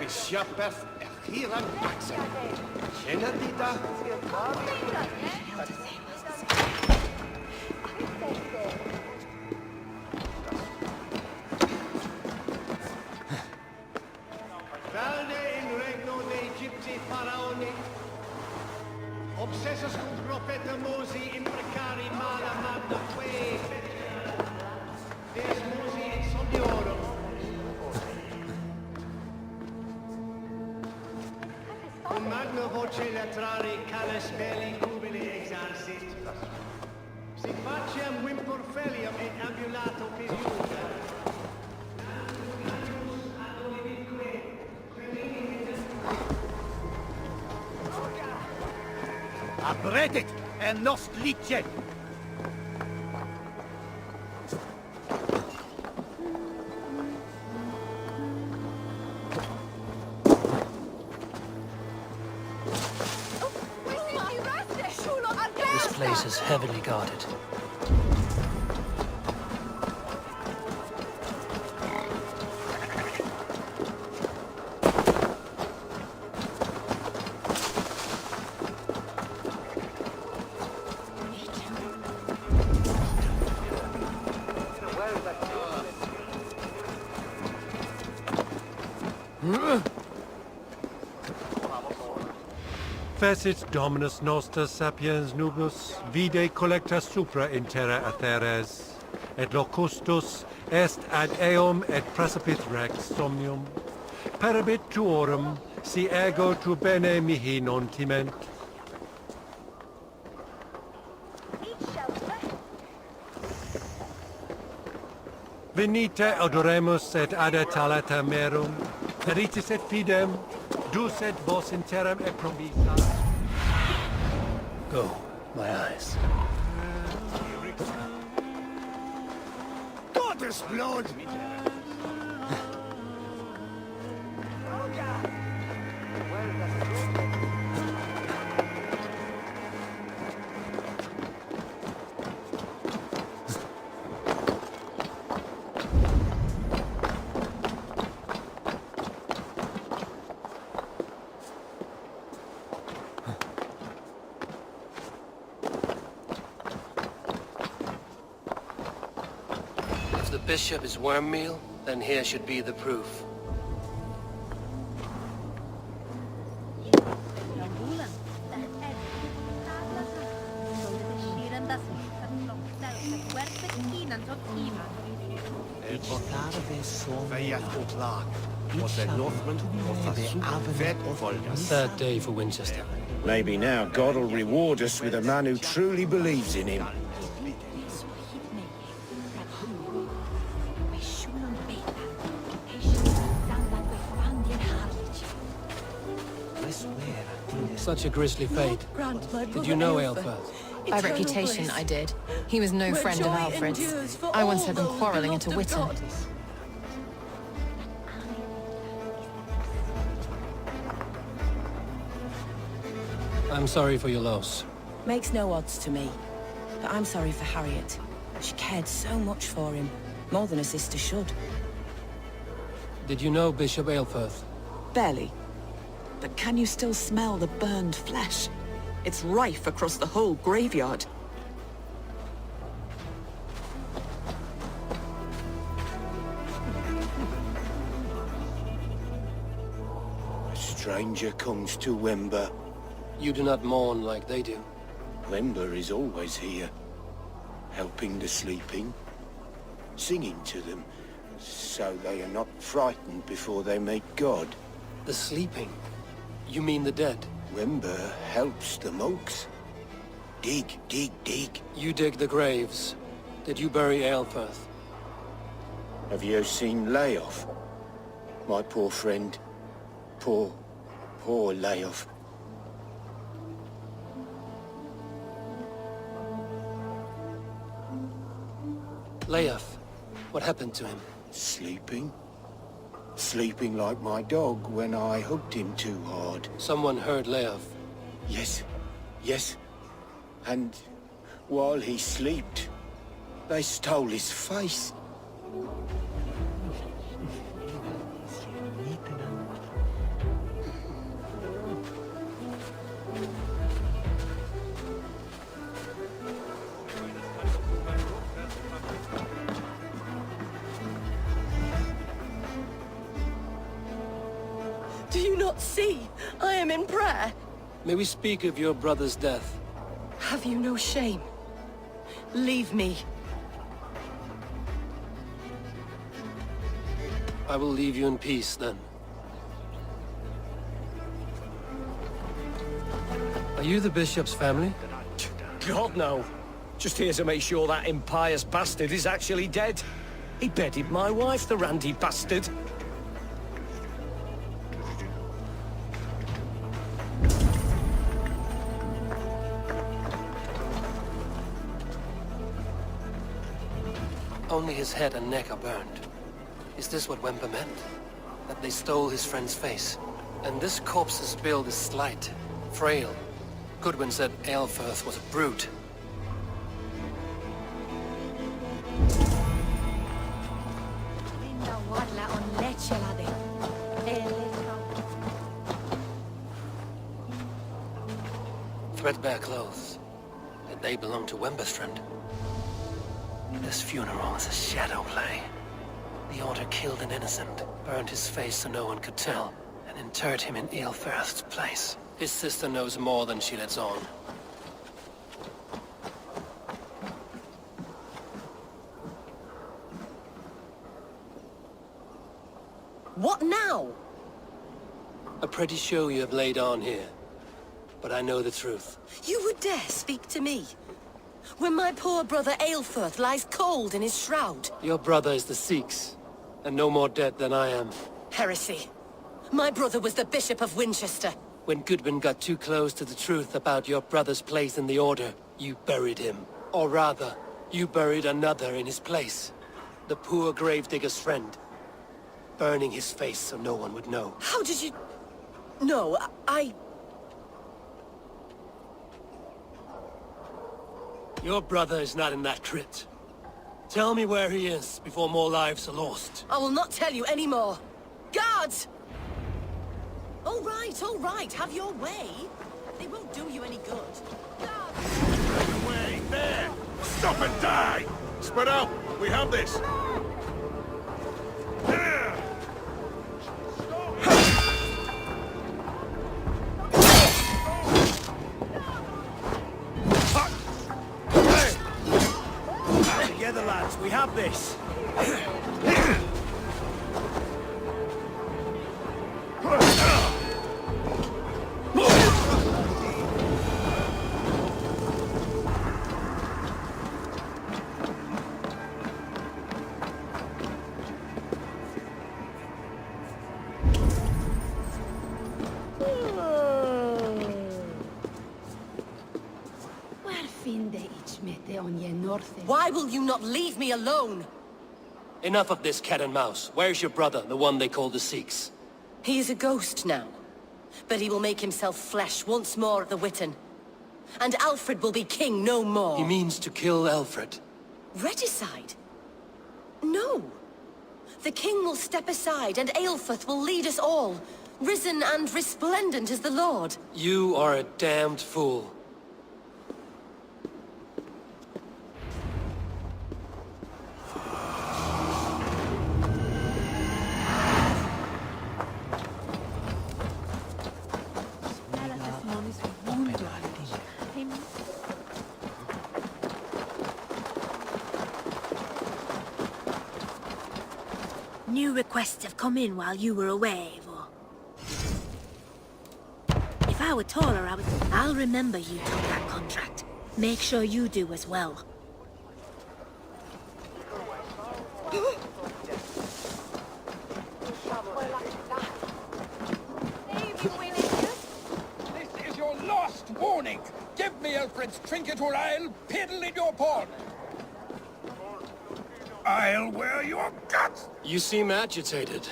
Be sharpeth here and accent. Genadida. Valde in regno de Egypti faraoni. Obsessus cum profeta Mosi imprecari mala magna que. Des Mosi in somniorum. Cum magna voce latrari calis belli cubili exarsit. Si faciem vimpor felium et ambulato visiuta. Abretet en nost liedje. This place is heavily guarded. Fecit Dominus noster sapiens nubus, vide collecta supra in terra atheres, et locustus est ad eum et precipit rex somnium, perabit tuorum, si ego tu bene mihi non timent. Venite adoremus et adetalata merum, peritis et fidem, dus et vos in terram et provisa. Go, my eyes. Gottes blood! If the bishop is worm meal, then here should be the proof. Third day for Winchester. Maybe now God will reward us with a man who truly believes in him. Such a grisly fate. Did you know Aelfirth? By reputation, I did. He was no friend of Alfred's. I once had them quarrelling at a Witter. I'm sorry for your loss. Makes no odds to me. But I'm sorry for Harriet. She cared so much for him. More than a sister should. Did you know Bishop Aelfirth? Barely. But can you still smell the burned flesh? It's rife across the whole graveyard. A stranger comes to Wember. You do not mourn like they do. Wember is always here, helping the sleeping, singing to them, so they are not frightened before they meet God. The sleeping? You mean the dead? Wember helps the monks. Dig, dig, dig. You dig the graves. Did you bury Aelfirth? Have you seen Leof? My poor friend. Poor Leof. Leof, what happened to him? Sleeping. sleeping like my dog when I hugged him too hard. Someone heard Leov. Yes, yes. And while he slept, they stole his face. Do you not see? I am in prayer. May we speak of your brother's death? Have you no shame? Leave me. I will leave you in peace, then. Are you the bishop's family? God, no. Just here to make sure that impious bastard is actually dead. He bedded my wife, the randy bastard. Only his head and neck are burned. Is this what Wemper meant? That they stole his friend's face? And this corpse's build is slight, frail. Goodwin said Aelfirth was a brute. Threadbare clothes. Did they belong to Wemper's friend? This funeral is a shadow play. The Order killed an innocent, burned his face so no one could tell, and interred him in Aelfirth's place. His sister knows more than she lets on. What now? A pretty show you have laid on here. But I know the truth. You would dare speak to me? When my poor brother Aelfirth lies cold in his shroud. Your brother is the Sikhs, and no more dead than I am. Heresy. My brother was the Bishop of Winchester. When Goodwin got too close to the truth about your brother's place in the Order, you buried him. Or rather, you buried another in his place. The poor gravedigger's friend. Burning his face so no one would know. How did you... No, I... Your brother is not in that crypt. Tell me where he is before more lives are lost. I will not tell you any more. Guards! All right, have your way. They won't do you any good. Away, there! Stop and die! Spread out! We have this! Together, lads, we have this. Why will you not leave me alone? Enough of this cat and mouse. Where's your brother, the one they call the Sikhs? He is a ghost now. But he will make himself flesh once more at the Witten. And Alfred will be king no more. He means to kill Alfred. Regicide? No. The king will step aside and Aelfirth will lead us all. Risen and resplendent as the Lord. You are a damned fool. New requests have come in while you were away, Eivor. If I were taller, I'll remember you took that contract. Make sure you do as well. This is your last warning! Give me Alfred's trinket or I'll piddle in your pawn! I'll wear your guts! You seem agitated.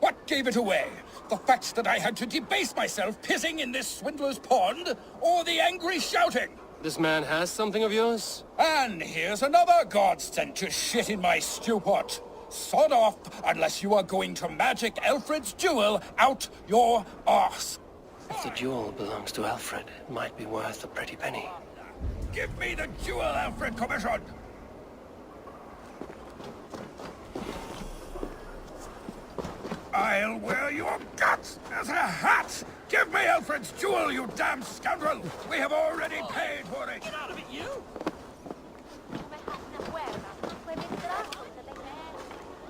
What gave it away? The fact that I had to debase myself pissing in this swindler's pond, or the angry shouting? This man has something of yours? And here's another godsend to shit in my stew pot. Sod off, unless you are going to magic Alfred's jewel out your arse. If the jewel belongs to Alfred, it might be worth a pretty penny. Give me the jewel, Alfred Commission! I'll wear your guts as a hat! Give me Alfred's jewel, you damn scoundrel! We have already paid for it! Get out of it, you!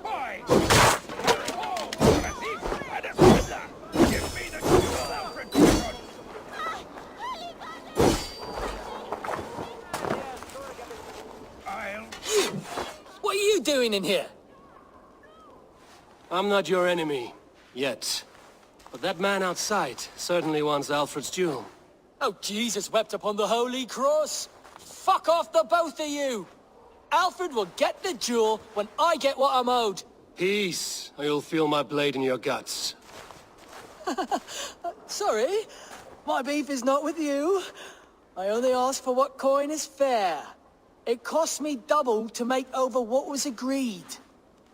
Why? Oh, a thief and a swindler! Give me the jewel, Alfred Commission! What are you doing in here? I'm not your enemy, yet. But that man outside certainly wants Alfred's jewel. Oh, Jesus wept upon the Holy Cross! Fuck off, the both of you! Alfred will get the jewel when I get what I'm owed. Peace, or you'll feel my blade in your guts. Sorry, my beef is not with you. I only ask for what coin is fair. It cost me double to make over what was agreed.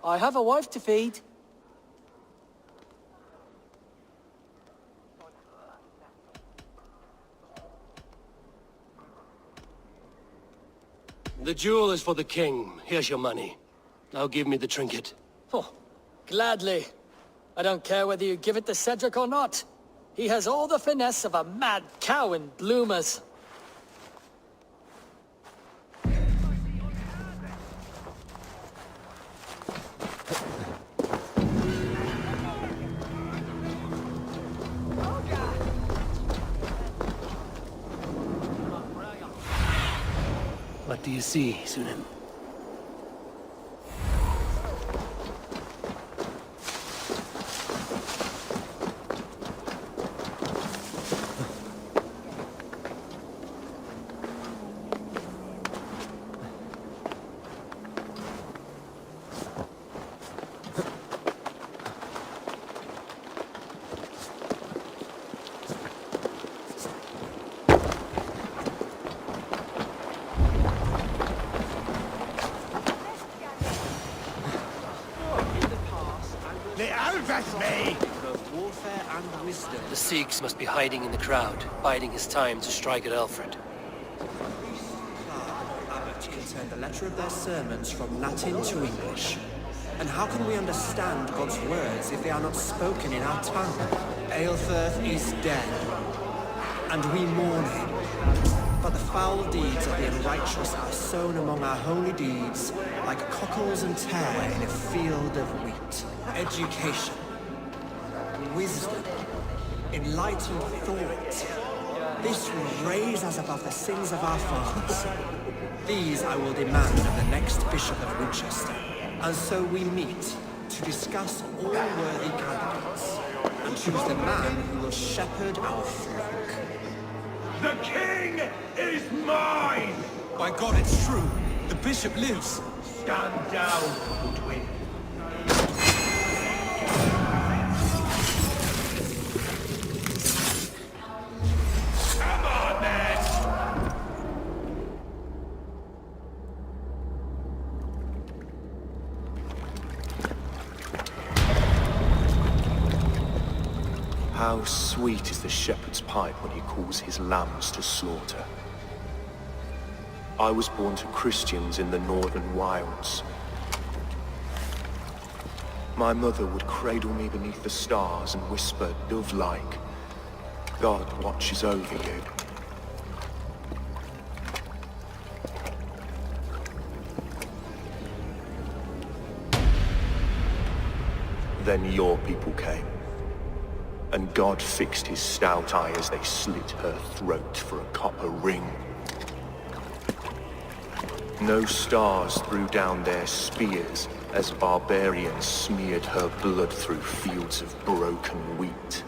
I have a wife to feed. The jewel is for the king. Here's your money. Now give me the trinket. Oh, gladly. I don't care whether you give it to Cedric or not. He has all the finesse of a mad cow in bloomers. What do you see, Sunan? The Sikhs must be hiding in the crowd, biding his time to strike at Alfred. Abbot can turn the letter of their sermons from Latin to English. And how can we understand God's words if they are not spoken in our tongue? Aelfirth is dead, and we mourn him. But the foul deeds of the unrighteous are sown among our holy deeds, like cockles and tare in a field of wheat. Education, wisdom, enlightened thought. This will raise us above the sins of our fathers. These I will demand of the next Bishop of Winchester. And so we meet to discuss all worthy candidates and choose the man who will shepherd our flock. The king is mine! By God, it's true. The bishop lives. Stand down, Goodwin. Come on, then! How sweet is the shepherd's pipe when he calls his lambs to slaughter. I was born to Christians in the northern wilds. My mother would cradle me beneath the stars and whisper, dove-like, God watches over you. Then your people came, and God fixed his stout eye as they slit her throat for a copper ring. No stars threw down their spears as barbarians smeared her blood through fields of broken wheat.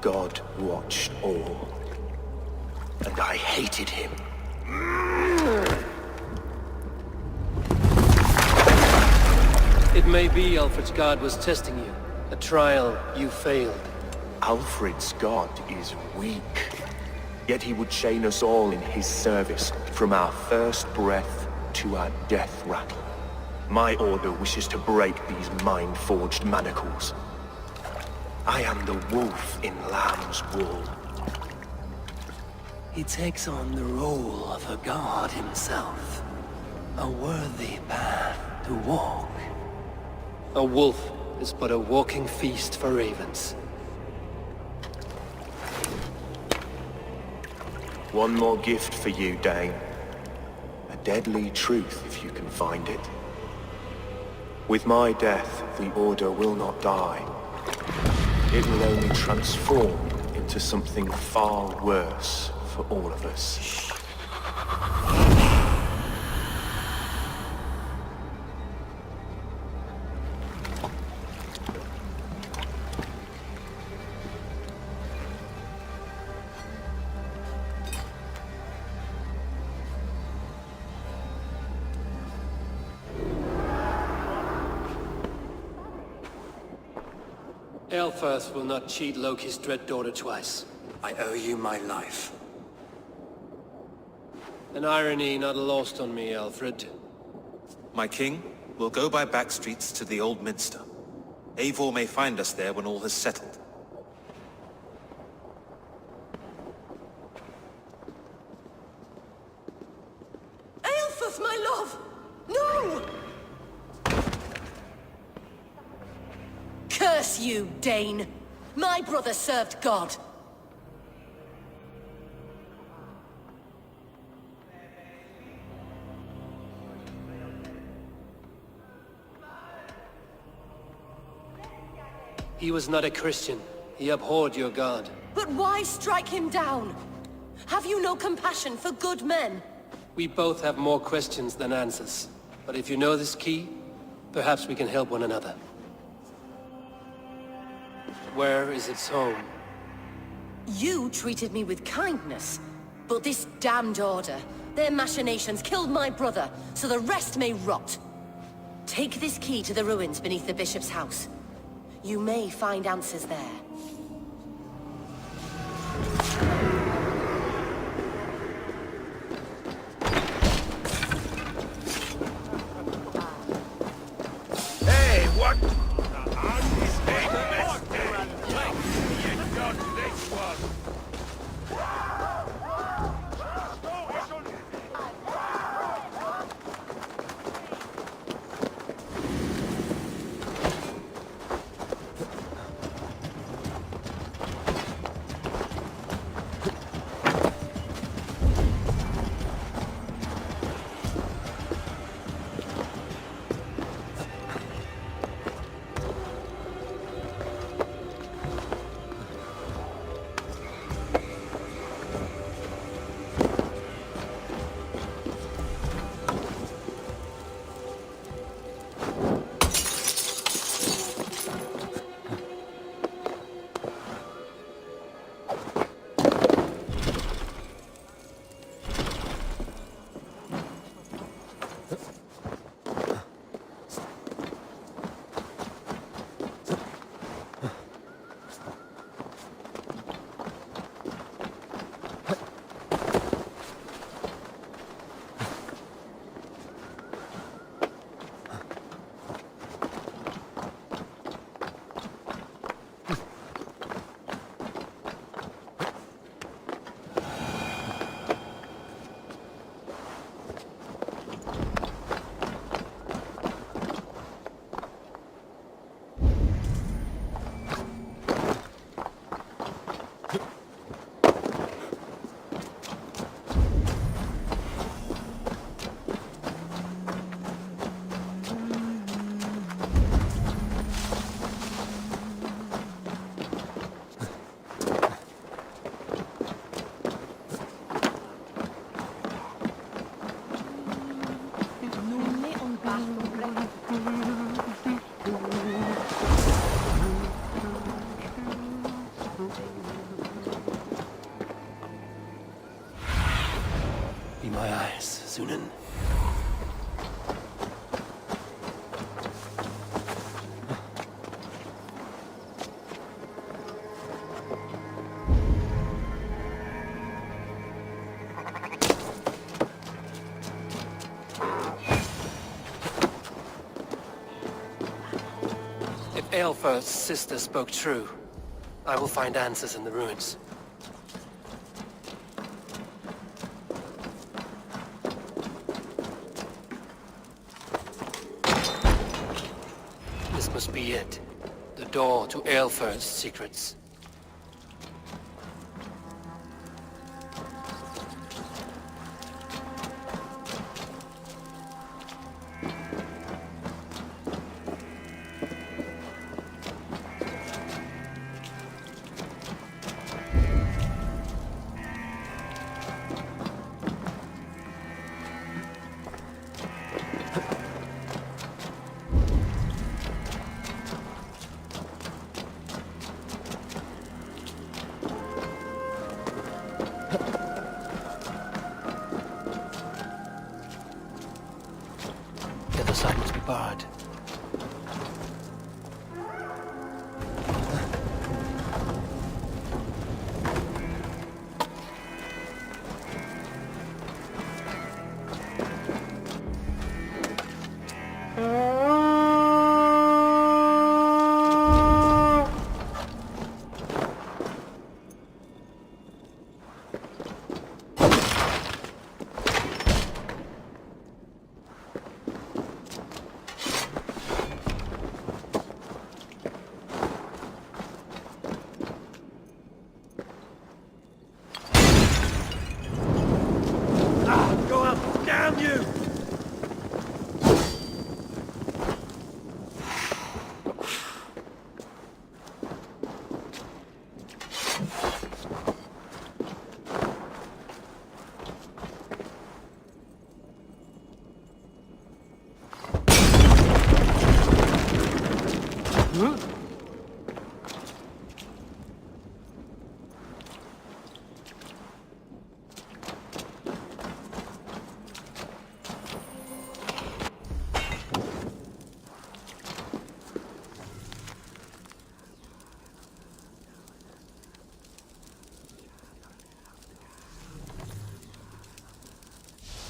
God watched all, and I hated him. It may be Alfred's god was testing you. A trial you failed. Alfred's god is weak. Yet he would chain us all in his service, from our first breath to our death rattle. My order wishes to break these mind-forged manacles. I am the wolf in lamb's wool. He takes on the role of a god himself. A worthy path to walk. A wolf is but a walking feast for ravens. One more gift for you, Dane. A deadly truth, if you can find it. With my death, the Order will not die. It will only transform into something far worse for all of us. Aelfirth will not cheat Loki's dread daughter twice. I owe you my life. An irony not lost on me, Alfred. My king, we'll go by back streets to the Old Minster. Eivor may find us there when all has settled. Aelfirth, my love! No! Curse you, Dane! My brother served God. He was not a Christian. He abhorred your god. But why strike him down? Have you no compassion for good men? We both have more questions than answers. But if you know this key, perhaps we can help one another. Where is its home? You treated me with kindness, but this damned Order, their machinations killed my brother, so the rest may rot. Take this key to the ruins beneath the Bishop's house. You may find answers there. Hey, what? Be my eyes, Sunan. Aelfir's sister spoke true. I will find answers in the ruins. This must be it. The door to Aelfir's secrets. The other side must be barred. Go up! Damn you!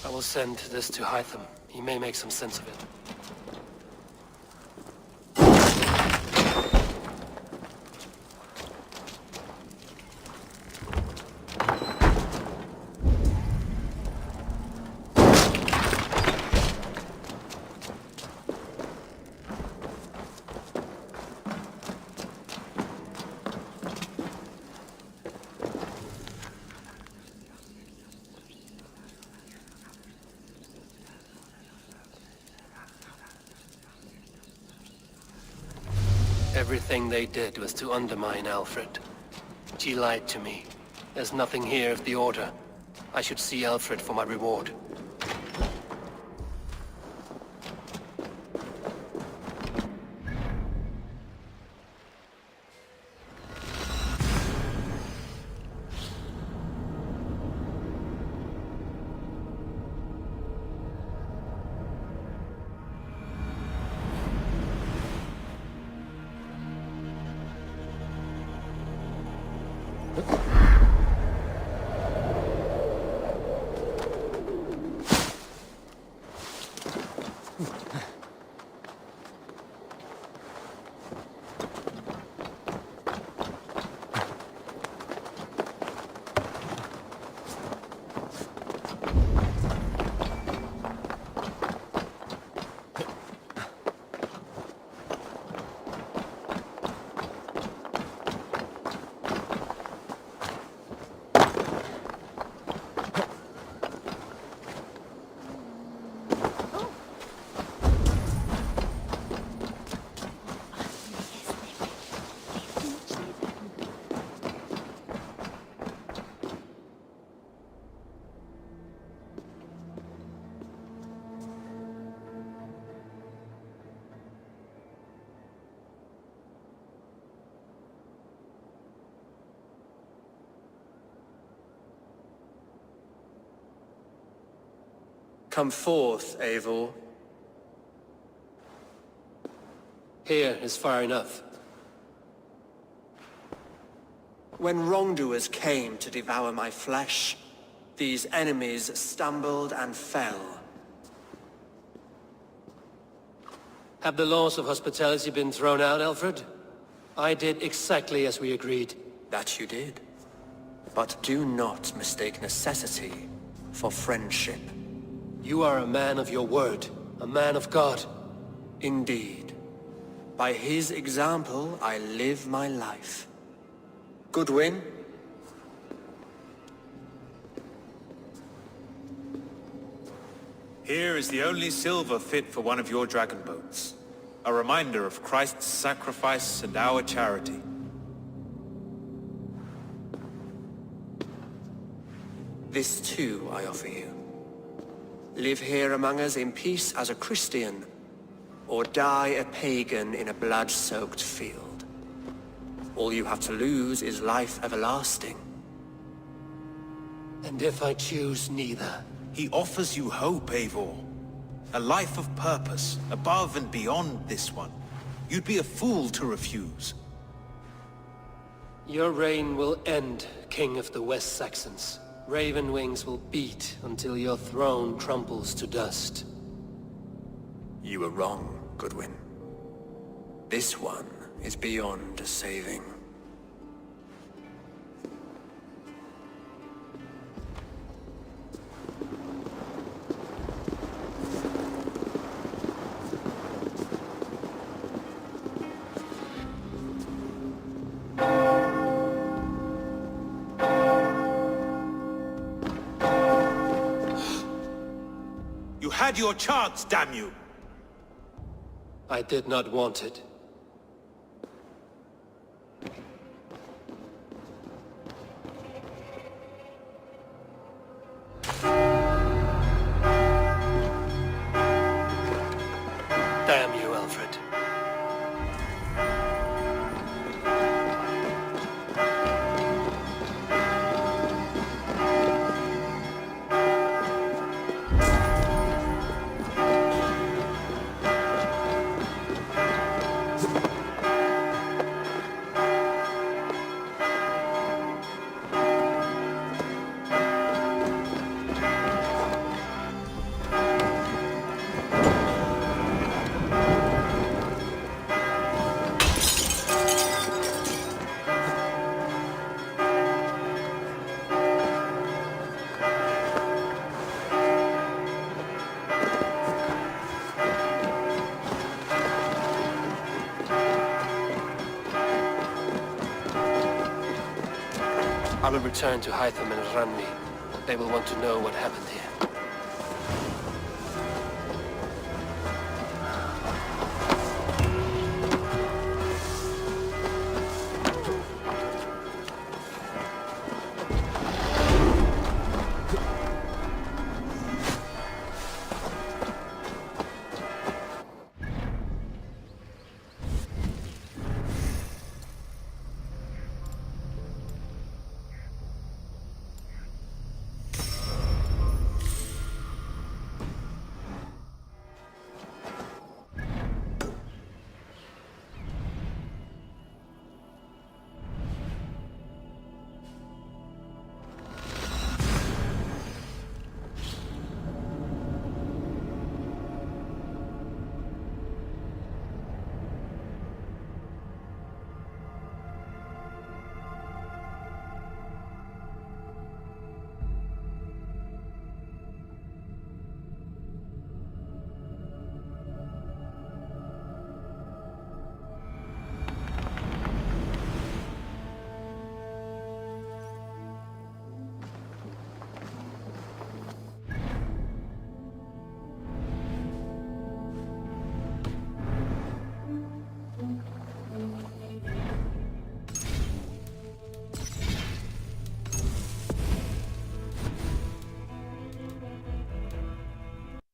I will send this to Hytham. He may make some sense of it. Everything they did was to undermine Alfred. She lied to me. There's nothing here of the Order. I should see Alfred for my reward. Come forth, Eivor. Here is far enough. When wrongdoers came to devour my flesh, these enemies stumbled and fell. Have the laws of hospitality been thrown out, Alfred? I did exactly as we agreed. That you did. But do not mistake necessity for friendship. You are a man of your word, a man of God. Indeed. By his example, I live my life. Goodwin? Here is the only silver fit for one of your dragon boats. A reminder of Christ's sacrifice and our charity. This too I offer you. Live here among us in peace as a Christian, or die a pagan in a blood-soaked field. All you have to lose is life everlasting. And if I choose neither? He offers you hope, Eivor. A life of purpose, above and beyond this one. You'd be a fool to refuse. Your reign will end, King of the West Saxons. Raven wings will beat until your throne crumbles to dust. You were wrong, Goodwin. This one is beyond saving. You had your chance, damn you! I did not want it. Damn you, Alfred. I will return to Hytham and Ranmi. They will want to know what happened here.